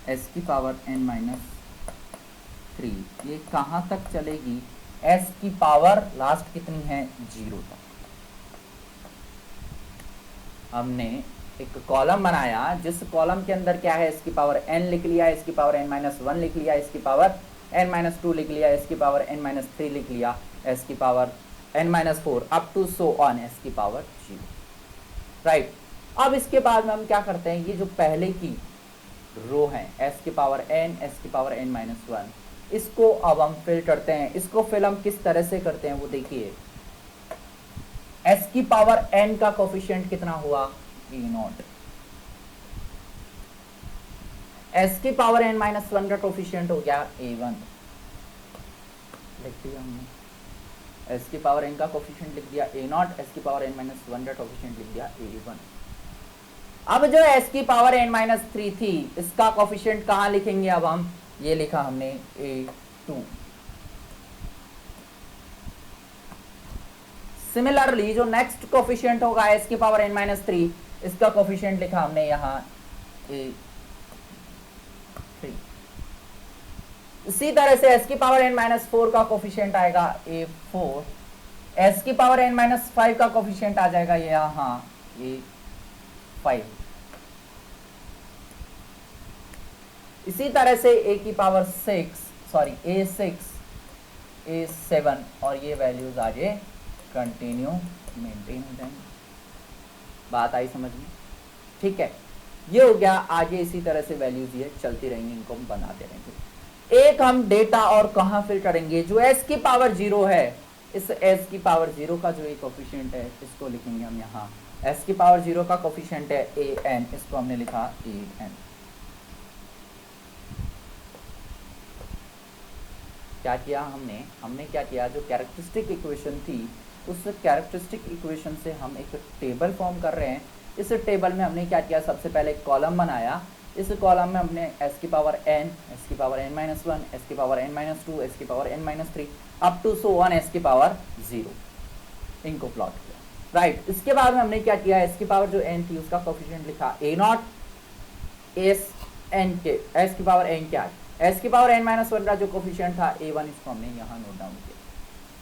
s की पावर n माइनस थ्री। ये कहाँ तक चलेगी? s की पावर लास्ट कितनी है? 0 तक। हमने एक कॉलम बनाया जिस कॉलम के अंदर क्या है? इसकी पावर n लिख लिया, इसकी पावर n माइनस वन लिख लिया, इसकी पावर n माइनस टू लिख लिया, इसकी पावर n माइनस थ्री लिख लिया, इसकी power n minus four up to so on s की पावर 0, राइट। अब इसके बाद में हम क्या करते हैं? ये जो पहले की रो है s की पावर n, s की पावर n माइनस वन, इसको अब हम फिल करते हैं। इसको फिल हम किस तरह से करते हैं वो देखिए। s की पावर n का कोफिशिएंट कितना हुआ? e not. s की पावर n माइनस वन का कोफिशिएंट हो गया a1, लिख दिया हमने। s की पावर n का कोफिशिएंट लिख दिया a नॉट, s की पावर n माइनस वन का कोफिशिएंट लिख दिया a1। अब जो s की पावर n माइनस थ्री थी, इसका कोफिशिएंट कहाँ लिखेंगे? अब हम ये लिखा हमने a2। सिमिलरली जो नेक्स्ट कोफिशिएंट होगा एस की पावर n-3, इसका कोफिशिएंट लिखा हमने यहाँ a3। इसी तरह से एस की पावर n-4 का कोफिशिएंट आएगा a4, एस की पावर n-5 का कोफिशिएंट आ जाएगा यहाँ a5। इसी तरह से a की पावर a6, a7 और ये वैल्यूज आगे कंटिन्यू मेंटेन हो जाएंगे। बात आई समझ में? ठीक है, ये हो गया। आगे इसी तरह से वैल्यूज ये चलती रहेंगी, इनको हम बनाते रहेंगे। एक हम डेटा और कहाँ फिल करेंगे, जो s की पावर 0 है, इस s की पावर 0 का जो एक कोफिशिएंट है इसको लिखेंगे हम यहाँ। s की पावर 0 का कोफिशिएंट है an, इसको हमने लिखा an। क्या किया हमने क्या किया, जो कैरेक्टरिस्टिक इक्वेशन थी उस कैरेक्टरिस्टिक इक्वेशन से हम एक टेबल फॉर्म कर रहे हैं। इस टेबल में हमने क्या किया, सबसे पहले एक कॉलम बनाया। इस कॉलम में हमने s की पावर n, s की पावर n-1, s की पावर n-2, s की power n-3 up to so on s की पावर 0, इनको प्लॉट किया। राइट, इसके बाद में हमने क्या किया, s की पावर जो n थी उसका कोफिशिएंट लिखा a0, s की पावर n क्या है, s की पावर n-1 का जो कोफिशिएंट था a1, इसको हमने यहाँ नोट डाउन किया।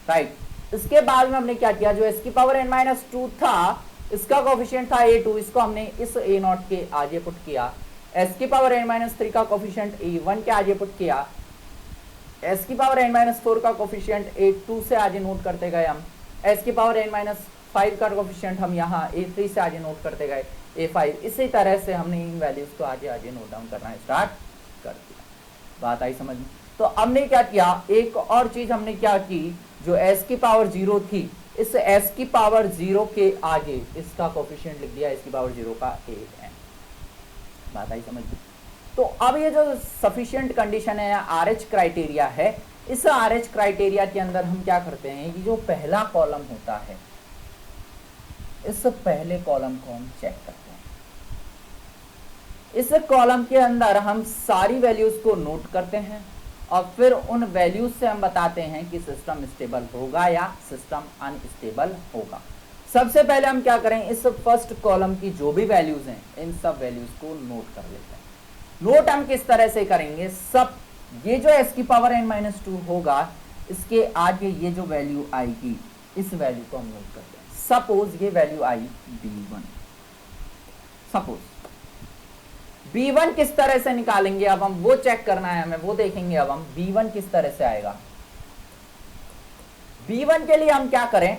राइट, इसके बाद में हमने क्या किया, जो s की पावर n-2 था इसका कोफिशिएंट था a2, इसको हमने इस a0 के आगे पुट किया। s की पावर n-3 का कोफिशिएंट a1 के आगे पुट किया। s की पावर n-4 का कोफिशिएंट a2 से आगे नोट करते गए हम। s की पावर n-5 का कोफिशिएंट हम यहाँ a3 से आगे नोट करते गए a5। इसी तरह से हमने इन वैल्यूज को आगे आगे नोट डाउन करना स्टार्ट कर दिया। बात आई समझ में? तो हमने क्या किया, एक और चीज हमने क्या की, जो s की पावर 0 थी, इस s की पावर 0 के आगे इसका कोफिशिएंट लिख दिया s की पावर 0 का an। बात आई समझ में? तो अब ये जो सफिशिएंट कंडीशन है या RH क्राइटेरिया है, इस RH क्राइटेरिया के अंदर हम क्या करते हैं कि जो पहला कॉलम होता है, इस पहले कॉलम को हम चेक करते हैं। इस कॉलम के अंदर हम सारी वैल्यूज को नोट करते हैं और फिर उन वैल्यूज से हम बताते हैं कि सिस्टम स्टेबल होगा या सिस्टम अनस्टेबल होगा। सबसे पहले हम क्या करें, इस फर्स्ट कॉलम की जो भी वैल्यूज हैं इन सब वैल्यूज को नोट कर लेते हैं। नोट हम किस तरह से करेंगे, सब ये जो s की पावर n-2 होगा इसके आगे ये जो वैल्यू आएगी इस वैल्यू को हम नोट करते हैं। सपोज ये वैल्यू आई b1, सपोज b1 किस तरह से निकालेंगे, अब हम वो चेक करना है हमें, वो देखेंगे। अब हम b1 किस तरह से आएगा, b1 के लिए हम क्या करें,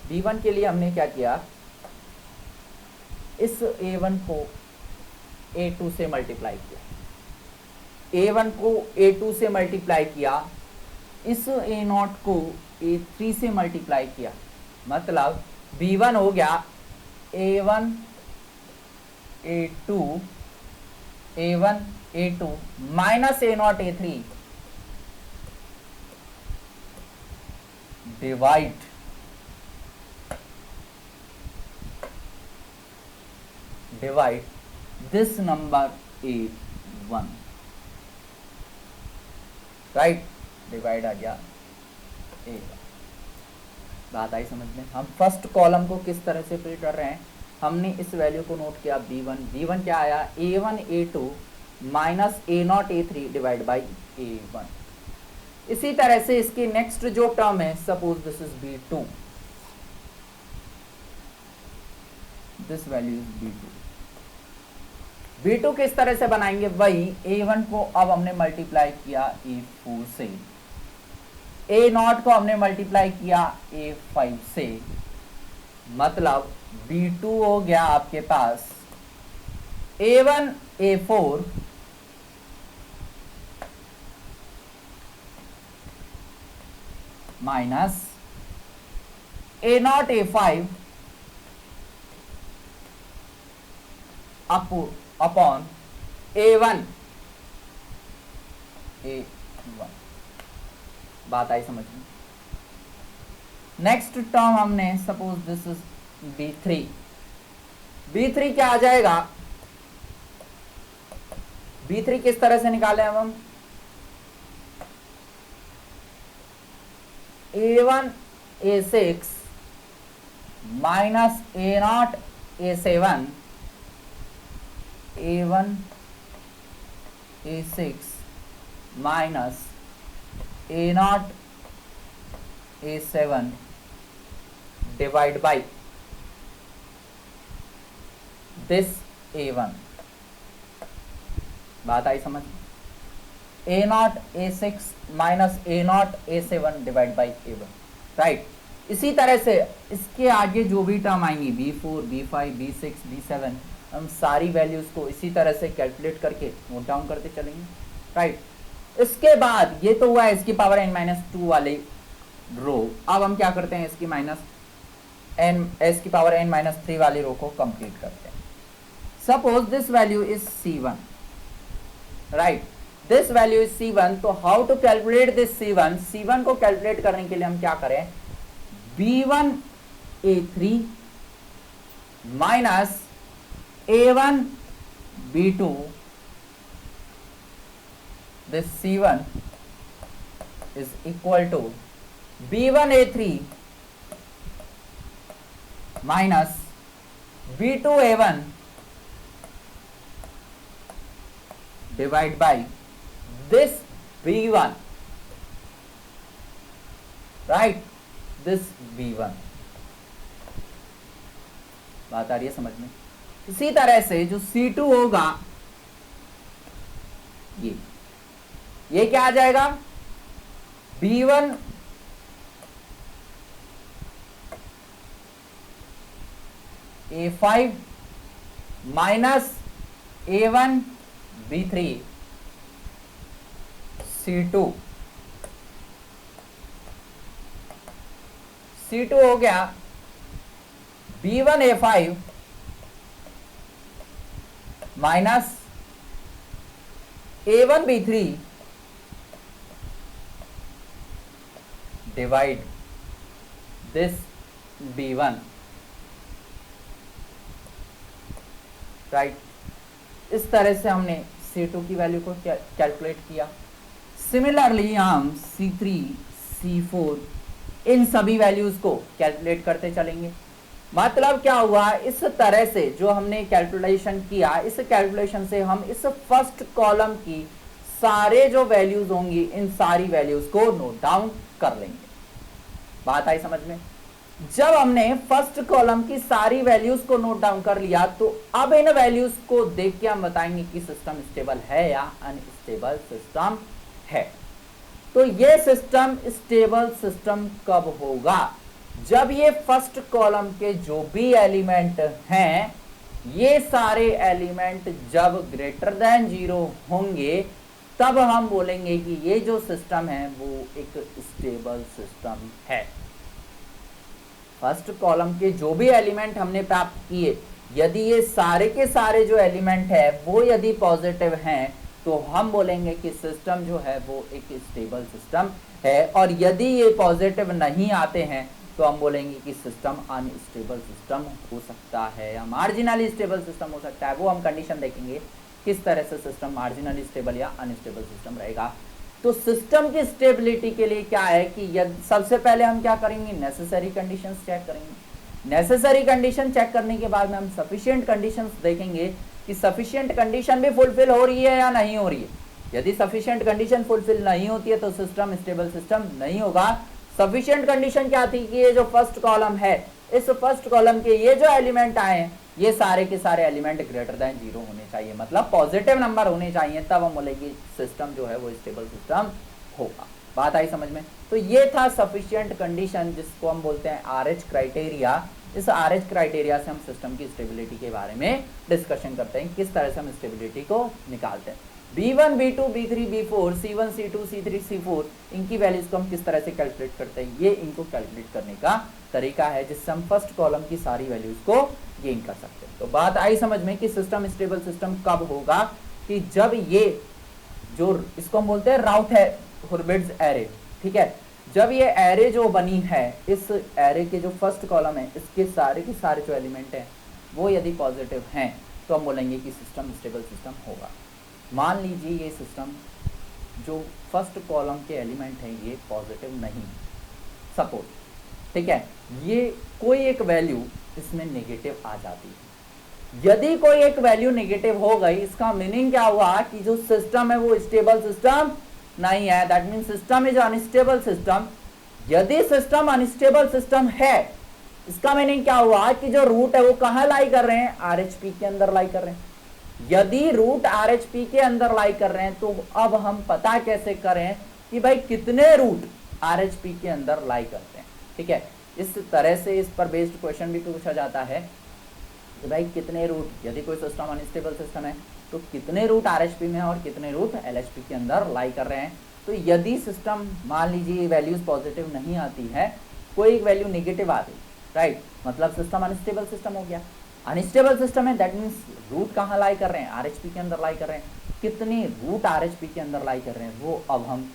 b1 के लिए हमने क्या किया, इस a1 को a2 से मल्टीप्लाई किया, a1 को a2 से मल्टीप्लाई किया, इस a0 को a3 से मल्टीप्लाई किया, मतलब b1 हो गया a1 a2 minus a0 a3 divide this number a1। Right, divide आ गया a1। बात आई समझ में? हम फर्स्ट कॉलम को किस तरह से फिल कर रहे हैं, हमने इस वैल्यू को नोट किया b1 क्या आया, a1 a2 minus a0 a3 divide by a1। इसी तरह से इसकी नेक्स्ट जो टर्म है, suppose this is b2, this value is b2 किस तरह से बनाएंगे, वही a1 को अब हमने मल्टीप्लाई किया a4 से, a0 को हमने मल्टीप्लाई किया a5 से, मतलब b2 हो गया आपके पास a1 a4 minus a0 a5 upon a1 a1। बात आई समझ में? नेक्स्ट टर्म हमने सपोज दिस इज b3 क्या आ जाएगा, b3 किस तरह से निकाले हम A1 A6 minus A0 A7, A1 A6 minus A0 A7 divide by this A1। बात आई समझ? A0 A6 minus A0 A7 divide by A1, right. इसी तरह से इसके आगे जो भी टर्म आएंगी B4 B5 B6 B7, हम सारी वैल्यूज को इसी तरह से कैलकुलेट करके नोट डाउन करते चलेंगे, राइट। इसके बाद ये तो हुआ इसकी पावर n-2 वाले रो। अब हम क्या करते हैं, इसकी s की पावर n-3 वाली रो को कंप्लीट करते हैं। Suppose this value is C1, right, this value is C1। तो how to calculate this C1 को कैलकुलेट करने के लिए हम क्या करें, B1 A3 minus A1 B2, this C1 is equal to B1 A3 minus B2 A1 divide by this B1, right, this B1। बात आ रही है समझ में? इसी तरह से जो C2 होगा, ये क्या आ जाएगा, B1 A5 minus A1 B3 C2 हो गया B1 A5 minus A1 B3 divide this B1, right. इस तरह से हमने C2 की वैल्यू को कैलकुलेट किया। सिमिलरली हम C3 C4 इन सभी वैल्यूज को कैलकुलेट करते चलेंगे। मतलब क्या हुआ, इस तरह से जो हमने कैलकुलेशन किया, इस कैलकुलेशन से हम इस फर्स्ट कॉलम की सारे जो वैल्यूज होंगी, इन सारी वैल्यूज को नोट डाउन कर लेंगे। बात आई समझ में? जब हमने फर्स्ट कॉलम की सारी वैल्यूज को नोट डाउन कर लिया, तो अब इन वैल्यूज को देख के हम बताएंगे कि सिस्टम स्टेबल है या अनस्टेबल सिस्टम है। तो ये सिस्टम स्टेबल सिस्टम कब होगा, जब ये फर्स्ट कॉलम के जो भी एलिमेंट हैं, ये सारे एलिमेंट जब ग्रेटर देन 0 होंगे, तब हम बोलेंगे कि ये जो सिस्टम है वो एक स्टेबल सिस्टम है। फर्स्ट कॉलम के जो भी एलिमेंट हमने प्राप्त किए, यदि ये सारे के सारे जो एलिमेंट है वो यदि पॉजिटिव हैं, तो हम बोलेंगे कि सिस्टम जो है वो एक स्टेबल सिस्टम है। और यदि ये पॉजिटिव नहीं आते हैं, तो हम बोलेंगे कि सिस्टम अनस्टेबल सिस्टम हो सकता है या मार्जिनली स्टेबल सिस्टम हो सकता है। वो हम कंडीशन देखेंगे किस तरह से सिस्टम मार्जिनली स्टेबल या अनस्टेबल सिस्टम रहेगा। तो सिस्टम की स्टेबिलिटी के लिए क्या है कि सबसे पहले हम क्या करेंगे, नेसेसरी कंडीशंस चेक करेंगे। नेसेसरी कंडीशन चेक करने के बाद में हम सफिशिएंट कंडीशंस देखेंगे कि सफिशिएंट कंडीशन भी फुलफिल हो रही है या नहीं हो रही है। यदि सफिशिएंट कंडीशन फुलफिल नहीं होती है, तो सिस्टम स्टेबल सिस्टम नहीं होगा। सफिशिएंट कंडीशन क्या थी कि ये जो फर्स्ट कॉलम है, इस फर्स्ट कॉलम के ये जो एलिमेंट आए, ये सारे के सारे एलिमेंट ग्रेटर देन 0 होने चाहिए, मतलब पॉजिटिव नंबर होने चाहिए, तब हम बोलेंगे सिस्टम जो है वो स्टेबल सिस्टम होगा। बात आई समझ में? तो ये था सफिशिएंट कंडीशन, जिसको हम बोलते हैं RH क्राइटेरिया। इस RH क्राइटेरिया से हम सिस्टम की स्टेबिलिटी के बारे में डिस्कशन करते हैं, किस तरह से हम स्टेबिलिटी को निकालते हैं। B1 B2 B3 B4 C1 C2 C3 C4 इनकी वैल्यूज को हम किस तरह से कैलकुलेट करते हैं, ये इनको कैलकुलेट करने का तरीका है, जिससे हम फर्स्ट कॉलम की सारी वैल्यूज को गेन कर सकते हैं। तो बात आई समझ में कि सिस्टम स्टेबल सिस्टम कब होगा, कि जब ये जो इसको हम बोलते हैं राउट है हुर्विट्ज एरे, ठीक है, जब ये एरे जो बनी है, इस एरे के जो फर्स्ट कॉलम है, इसके सारे के सारे जो एलिमेंट हैं वो यदि पॉजिटिव हैं, तो हम बोलेंगे कि सिस्टम स्टेबल सिस्टम होगा। मान लीजिए ये सिस्टम जो फर्स्ट कॉलम के एलिमेंट हैं ये पॉजिटिव नहीं, सपोज, ठीक है, ये कोई एक वैल्यू इसमें नेगेटिव आ जाती है। यदि कोई एक वैल्यू नेगेटिव हो गई, इसका मीनिंग क्या हुआ कि जो सिस्टम है वो स्टेबल सिस्टम नहीं है, that mean system is unstable system. यदि सिस्टम अनस्टेबल सिस्टम है, इसका मीनिंग क्या हुआ कि जो रूट है वो कहां लाई कर रहे हैं, आरएचपी के अंदर लाई कर रहे हैं। यदि रूट आरएचपी के अंदर लाई कर रहे हैं तो अब हम पता कैसे करें कि भाई कितने रूट आरएचपी के अंदर लाई करते हैं, ठीक है। इस तरह से इस पर बेस्ड क्वेश्चन भी पूछा जाता है कि भाई कितने रूट, यदि कोई सिस्टम अनस्टेबल सिस्टम है तो कितने रूट आरएचपी में और कितने रूट एलएचपी के अंदर लाई कर रहे हैं। तो यदि सिस्टम मान लीजिए वैल्यूज पॉजिटिव नहीं आती है, कोई एक वैल्यू नेगेटिव आ गई, राइट, मतलब सिस्टम अनस्टेबल सिस्टम हो गया। अनस्टेबल सिस्टम है, दैट मीन्स रूट कहाँ लाई कर रहे हैं, आरएचपी के अंदर लाई कर रहे हैं। कितने रूट आरएचपी के अंदर लाई कर रहे हैं वो अब हम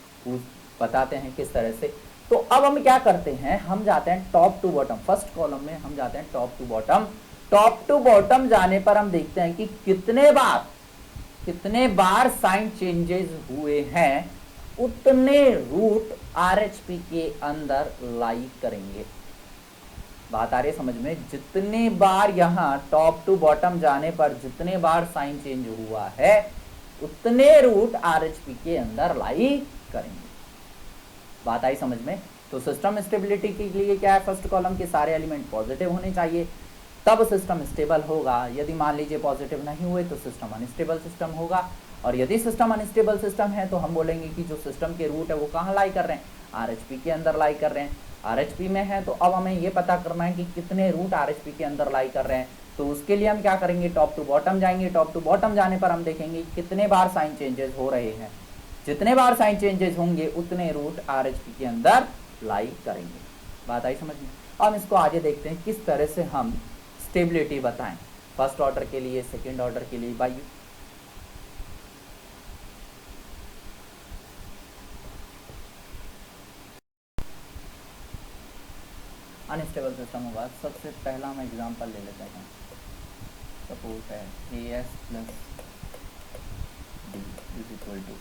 बताते हैं किस तरह से। तो अब हम क्या करते हैं, हम जाते हैं top to bottom, first column में हम जाते हैं top to bottom. Top to bottom जाने पर हम देखते हैं कि कितने बार साइन चेंजेस हुए हैं, उतने रूट आरएचपी के अंदर लाई करेंगे। बात आ रही है समझ में, जितने बार यहां टॉप टू बॉटम जाने पर जितने बार साइन चेंज हुआ है उतने रूट आरएचपी के अंदर लाई करेंगे। बात आई समझ में। तो सिस्टम स्टेबिलिटी के लिए क्या है, फर्स्ट कॉलम के सारे एलिमेंट पॉजिटिव होने चाहिए, तब सिस्टम स्टेबल होगा। यदि मान लीजिए पॉजिटिव नहीं हुए तो सिस्टम अनस्टेबल सिस्टम होगा। और यदि सिस्टम अनस्टेबल सिस्टम है तो हम बोलेंगे कि जो सिस्टम के रूट है वो कहाँ लाई कर रहे हैं, आरएचपी के अंदर लाई कर रहे हैं। आरएचपी में है तो अब हमें ये पता करना है कि कितने रूट आरएचपी के अंदर लाई कर रहे हैं। तो उसके लिए हम क्या करेंगे, टॉप टू बॉटम जाएंगे। टॉप टू बॉटम जाने पर हम देखेंगे कितने बार साइन चेंजेस हो रहे हैं। जितने बार साइन चेंजेस होंगे उतने रूट आरएचपी के अंदर लाई करेंगे। बात आई समझ में। अब इसको आगे देखते हैं किस तरह से हम स्टेबिलिटी बताएं, फर्स्ट ऑर्डर के लिए, सेकेंड ऑर्डर के लिए। बाई अनस्टेबल सिस्टम होगा, सबसे पहला हम एग्जांपल ले लेते हैं। सपोज है AS + B = 0।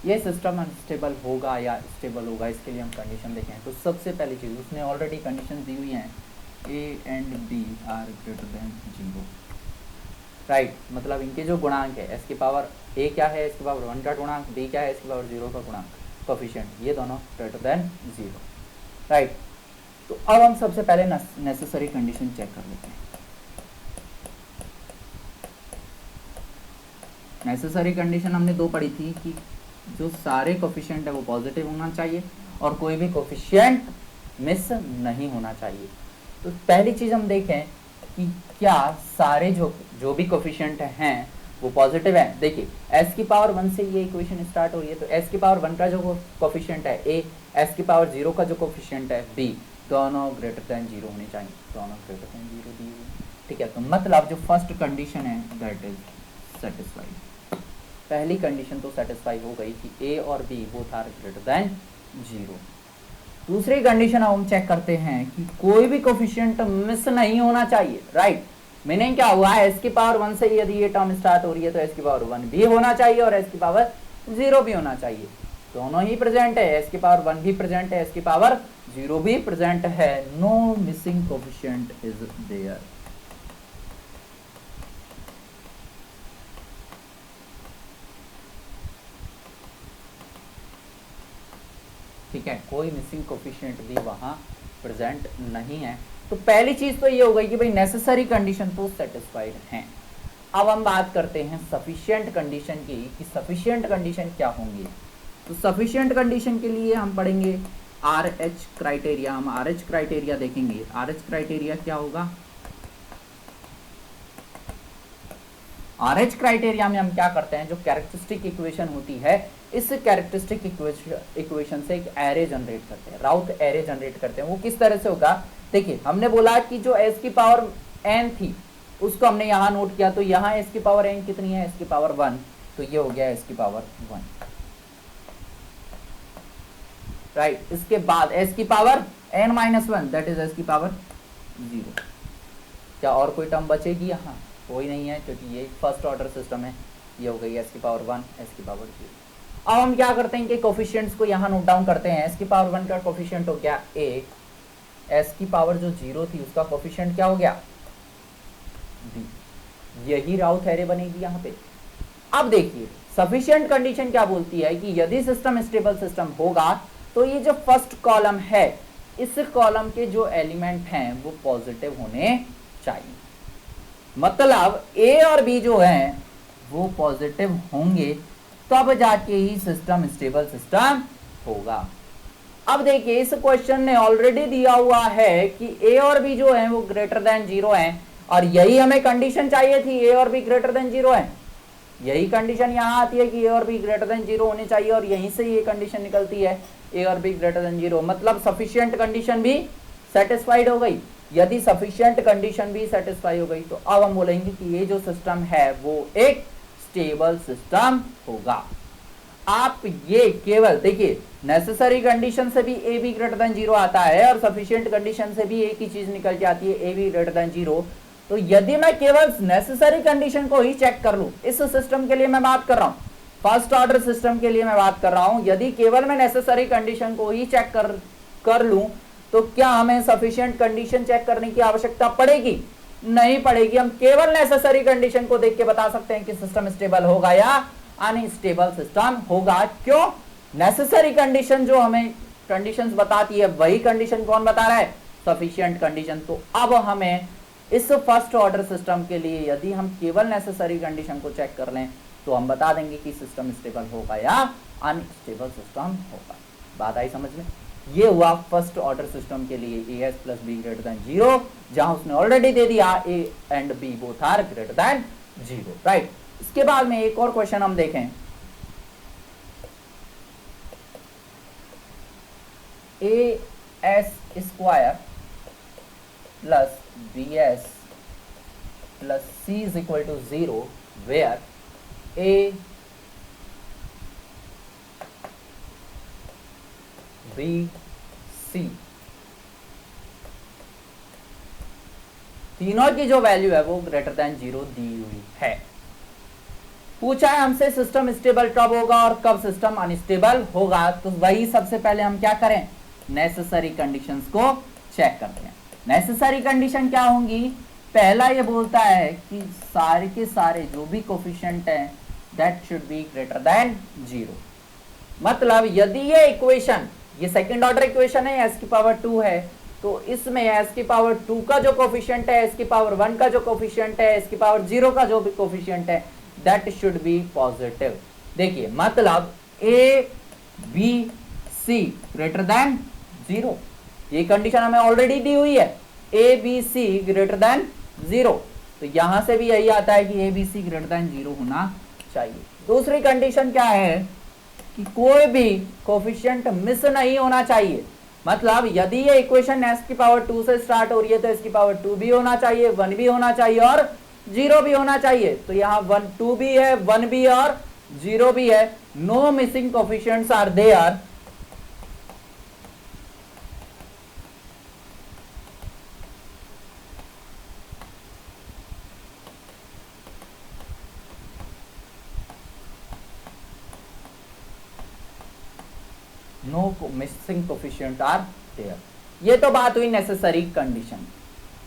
ये सिस्टम अनस्टेबल होगा या स्टेबल होगा, इसके लिए हम कंडीशन देखें। तो सबसे पहली चीज़, उसने ऑलरेडी कंडीशन दी हुई हैं, A and B are greater than 0, right. मतलब इनके जो गुणांक है, S की पावर A क्या है, S की पावर 1 का गुणांक, B क्या है, S की पावर 0 का गुणांक, कोफिशिएंट, ये दोनों ग्रेटर देन 0, राइट। तो अब हम सबसे पहले नेसेसरी कंडीशन चेक कर लेते हैं। नेसेसरी कंडीशन हमने दो पढ़ी थी कि जो सारे कोफिशिएंट है वो पॉजिटिव होना चाहिए और कोई भी कोफिशिएंट मिस नहीं होना चाहिए। तो पहली चीज हम देखें कि क्या सारे जो भी कोफिशिएंट हैं वो पॉजिटिव है। देखिए s की पावर 1 से ये इक्वेशन स्टार्ट हो रही है, तो s की पावर 1 का जो कोफिशिएंट है a, s की पावर 0 का जो कोफिशिएंट है b, दोनों ग्रेटर देन 0 होने चाहिए, दोनों ग्रेटर देन 0 दी हुई, ठीक है। तो मतलब जो फर्स्ट कंडीशन है दैट इज सेटिस्फाइड। पहली कंडीशन तो सेटिस्फाई हो गई कि a और b both are greater than 0। दूसरी कंडीशन हम चेक करते हैं कि कोई भी कोफिशिएंट मिस नहीं होना चाहिए, राइट। मीनिंग क्या हुआ, s की पावर 1 से यदि ये टर्म स्टार्ट हो रही है तो s की पावर 1 भी होना चाहिए और s की पावर 0 भी होना चाहिए, दोनों ही प्रेजेंट है। s की पावर 1 भी प्रेजेंट है, s की पावर 0 भी प्रेजेंट है, no missing coefficient is there. ठीक है, कोई मिसिंग कोफिशिएंट भी वहां प्रेजेंट नहीं है। तो पहली चीज तो ये हो गई कि भाई नेसेसरी कंडीशन तो सेटिस्फाइड हैं। अब हम बात करते हैं सफिशिएंट कंडीशन की कि सफिशिएंट कंडीशन क्या होंगी। तो सफिशिएंट कंडीशन के लिए हम पढ़ेंगे RH क्राइटेरिया। हम RH क्राइटेरिया देखेंगे। RH क्राइटेरिया क्या होगा, RH क्राइटेरिया में हम क्या करते हैं, जो कैरेक्टरिस्टिक इक्वेशन होती है, इस कैरेक्टरिस्टिक इक्वेशन से एक एरे जनरेट करते हैं, राउट एरे जनरेट करते हैं। वो किस तरह से होगा, देखिए हमने बोला कि जो s की पावर n थी उसको हमने यहाँ नोट किया, तो यहाँ s की पावर n कितनी है, s की पावर 1, तो ये हो गया s की पावर 1, राइट। इसके बाद s की power n-1 that is s की पावर 0। क्या और कोई टर्म बचेगी, यहाँ कोई नहीं है क्योंकि ये फर्स्ट ऑर्डर सिस्टम है। ये हो गई s की पावर 1, s की पावर 0। अब हम क्या करते हैं कि कोफिशिएंट्स को यहाँ नोट डाउन करते हैं। एस की पावर 1 का कोफिशिएंट हो गया ए, एस की पावर जो 0 थी उसका कोफिशिएंट क्या हो गया बी। यही राउथ एरे बनेगी यहाँ पे। अब देखिए सफिशिएंट कंडीशन क्या बोलती है कि यदि सिस्टम स्टेबल सिस्टम होगा तो ये जो फर्स्ट कॉलम है इस कॉलम के जो एलिमेंट हैं वो पॉजिटिव होने चाहिए। मतलब ए और बी जो हैं वो पॉजिटिव होंगे तब जाके ही सिस्टम स्टेबल सिस्टम होगा। अब देखिए इस क्वेश्चन ने ऑलरेडी दिया हुआ है कि ए और बी जो है वो ग्रेटर देन 0 हैं और यही हमें कंडीशन चाहिए थी, ए और बी ग्रेटर देन 0 है। यही कंडीशन यहाँ आती है कि ए और बी ग्रेटर देन 0 होने चाहिए और यहीं से ये कंडीशन निकलती है ए और बी ग्रेटर देन 0। मतलब सफिशिएंट कंडीशन भी सेटिस्फाइड हो गई। यदि सफिशिएंट कंडीशन भी सेटिस्फाई हो गई तो अब हम बोलेंगे कि ये जो सिस्टम है वो एक स्टेबल सिस्टम होगा। आप ये केवल देखिए नेसेसरी कंडीशन से भी ए बी ग्रेटर देन 0 आता है और सफिशिएंट कंडीशन से भी एक ही चीज निकल के आती है ए बी ग्रेटर देन 0। तो यदि मैं केवल नेसेसरी कंडीशन को ही चेक कर लूं, इस सिस्टम के लिए मैं बात कर रहा हूं, फर्स्ट ऑर्डर सिस्टम के लिए मैं बात कर रहा हूं, यदि केवल मैं नेसेसरी कंडीशन को ही चेक कर लूं तो क्या हमें सफिशिएंट कंडीशन चेक करने की आवश्यकता पड़ेगी? नहीं पड़ेगी। हम केवल नेसेसरी कंडीशन को देख के बता सकते हैं कि सिस्टम स्टेबल होगा या अनस्टेबल सिस्टम होगा। क्यों? नेसेसरी कंडीशन जो हमें कंडीशंस बताती है वही कंडीशन कौन बता रहा है? Sufficient condition. तो अब हमें इस फर्स्ट ऑर्डर सिस्टम के लिए यदि हम केवल नेसेसरी कंडीशन को चेक कर लें तो हम बता देंगे कि सिस्टम स्टेबल होगा या अनस्टेबल सिस्टम होगा। बात आई समझ में? ये हुआ फर्स्ट ऑर्डर सिस्टम के लिए a s plus b greater than 0, जहां उसने ऑलरेडी दे दिया a and b both are greater than 0, right. इसके बाद में एक और क्वेश्चन हम देखें। A s square plus b s plus c is equal to 0 where a b c तीनों की जो वैल्यू है वो ग्रेटर देन 0 दी हुई है। पूछा है हमसे सिस्टम स्टेबल कब होगा और कब सिस्टम अनस्टेबल होगा। तो वही सबसे पहले हम क्या करें? नेसेसरी कंडीशंस को चेक करते हैं। नेसेसरी कंडीशन क्या होंगी? पहला ये बोलता है कि सारे के सारे जो भी कोफिशिएंट हैं that should be greater than 0। मतलब यदि ये इक्वेशन, ये सेकंड ऑर्डर इक्वेशन है, s की पावर 2 है, तो इसमें s की पावर 2 का जो कोफिशिएंट है, s की पावर 1 का जो कोफिशिएंट है, s की पावर 0 का जो भी कोफिशिएंट है दैट शुड बी पॉजिटिव। देखिए मतलब a b c greater than 0, ये कंडीशन हमें ऑलरेडी दी हुई है, a b c greater than 0। तो यहां से भी यही आता है कि a b c greater than 0 होना चाहिए। दूसरी कंडीशन क्या है कि कोई भी कोफिशिएंट मिस नहीं होना चाहिए। मतलब यदि ये इक्वेशन s की पावर 2 से स्टार्ट हो रही है तो s की पावर 2 भी होना चाहिए, 1 भी होना चाहिए और 0 भी होना चाहिए। तो यहाँ 1 2 भी है, 1 भी है और 0 भी है। No missing coefficients are there. No missing coefficient are there. ये तो बात हुई नेसेसरी कंडीशन,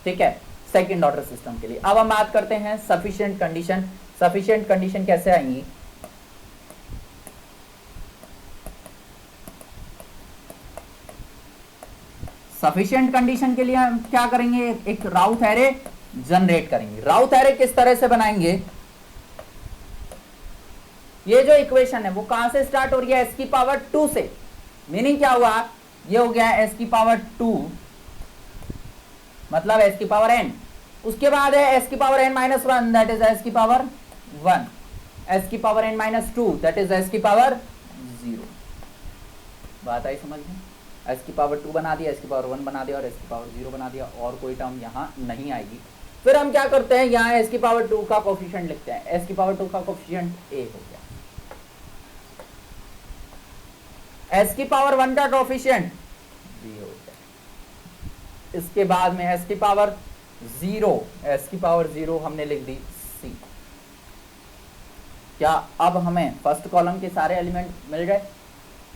ठीक है, सेकंड ऑर्डर सिस्टम के लिए। अब हम बात करते हैं सफिशिएंट कंडीशन। सफिशिएंट कंडीशन कैसे आएंगी? सफिशिएंट कंडीशन के लिए हम क्या करेंगे? एक राउथ एरे जनरेट करेंगे। राउथ एरे किस तरह से बनाएंगे? ये जो इक्वेशन है वो कहां से स्टार्ट हो रही है? s की पावर 2 से। मीनिंग क्या हुआ? ये हो गया s की पावर 2, मतलब s की पावर n। उसके बाद है s की power n minus 1 that is s की पावर 1, s की power n minus 2 that is s की पावर 0। बात आई समझ में? s की पावर 2 बना दिया, s की पावर 1 बना दिया और s की पावर 0 बना दिया, और कोई टर्म यहाँ नहीं आएगी। फिर हम क्या करते हैं? यहाँ s की पावर 2 का कोफिशिएंट लिखते हैं। s की पावर 2 का कोफिशिएंट a हो गया। s की पावर 1 का कोफिशिएंट b हो गया। इसके बाद में s की पावर 0, s की पावर 0 हमने लिख दी c। क्या अब हमें फर्स्ट कॉलम के सारे एलिमेंट मिल गए,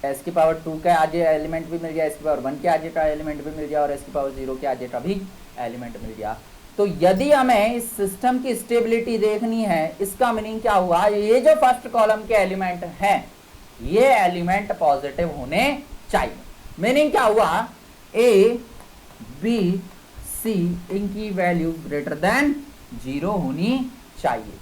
एस की पावर 2 का आजे एलिमेंट भी मिल गया, एस की पावर 1 के आजे का एलिमेंट भी मिल गया और एस की पावर 0 के आजे का भी एलिमेंट मिल गया। तो यदि हमें इस सिस्टम की स्टेबिलिटी देखनी है, इसका मीनिंग क्या हुआ, ये जो फर्स्ट कॉलम के एलिमेंट हैं ये एलिमेंट पॉजिटिव होने चाहिए। मीनिंग क्या हुआ, ए बी सी इनकी वैल्यू ग्रेटर देन 0 होनी चाहिए।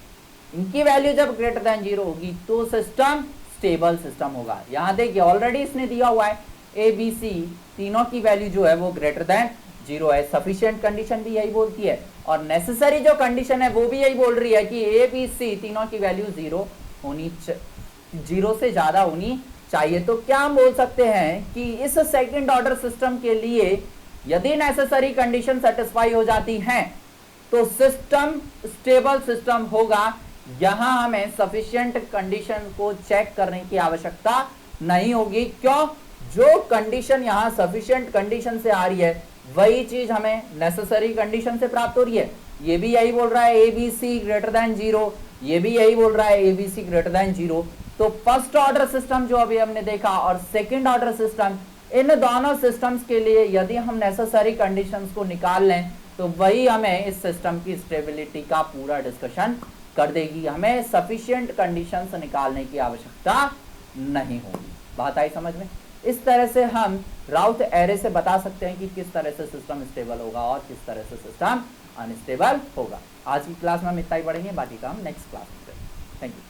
इनकी वैल्यू जब ग्रेटर देन 0 होगी तो सिस्टम स्टेबल सिस्टम होगा। यहां देखिए ऑलरेडी इसने दिया हुआ है ए बी सी तीनों की वैल्यू जो है वो ग्रेटर देन 0 है। सफिशिएंट कंडीशन भी यही बोलती है और नेसेसरी जो कंडीशन है वो भी यही बोल रही है कि ए बी सी तीनों की वैल्यू 0 से ज्यादा होनी चाहिए। तो क्या हम बोल सकते हैं कि इस सेकंड ऑर्डर सिस्टम के लिए यदि नेसेसरी कंडीशन सेटिस्फाई हो जाती हैं तो सिस्टम स्टेबल सिस्टम होगा। यहां हमें सफिशिएंट कंडीशन को चेक करने की आवश्यकता नहीं होगी। क्यों, जो कंडीशन यहां सफिशिएंट कंडीशन से आ रही है वही चीज हमें नेसेसरी कंडीशन से प्राप्त हो रही है। ये भी यही बोल रहा है a b c greater than 0, ये भी यही बोल रहा है a b c greater than 0। तो फर्स्ट ऑर्डर सिस्टम जो अभी हमने देखा और सेकंड ऑर्डर सिस्टम, इन दोनों सिस्टम्स के लिए यदि हम नेसेसरी कंडीशंस को निकाल लें तो वही हमें इस सिस्टम की स्टेबिलिटी का पूरा डिस्कशन कर देगी। हमें सफिशिएंट कंडीशंस निकालने की आवश्यकता नहीं होगी। बात आई समझ में? इस तरह से हम राउथ एरे से बता सकते हैं कि किस तरह से सिस्टम स्टेबल होगा और किस तरह से सिस्टम अनस्टेबल होगा। आज की क्लास में हम इतना ही पढ़ेंगे, बाकी का हम नेक्स्ट क्लास में करेंगे। Thank you.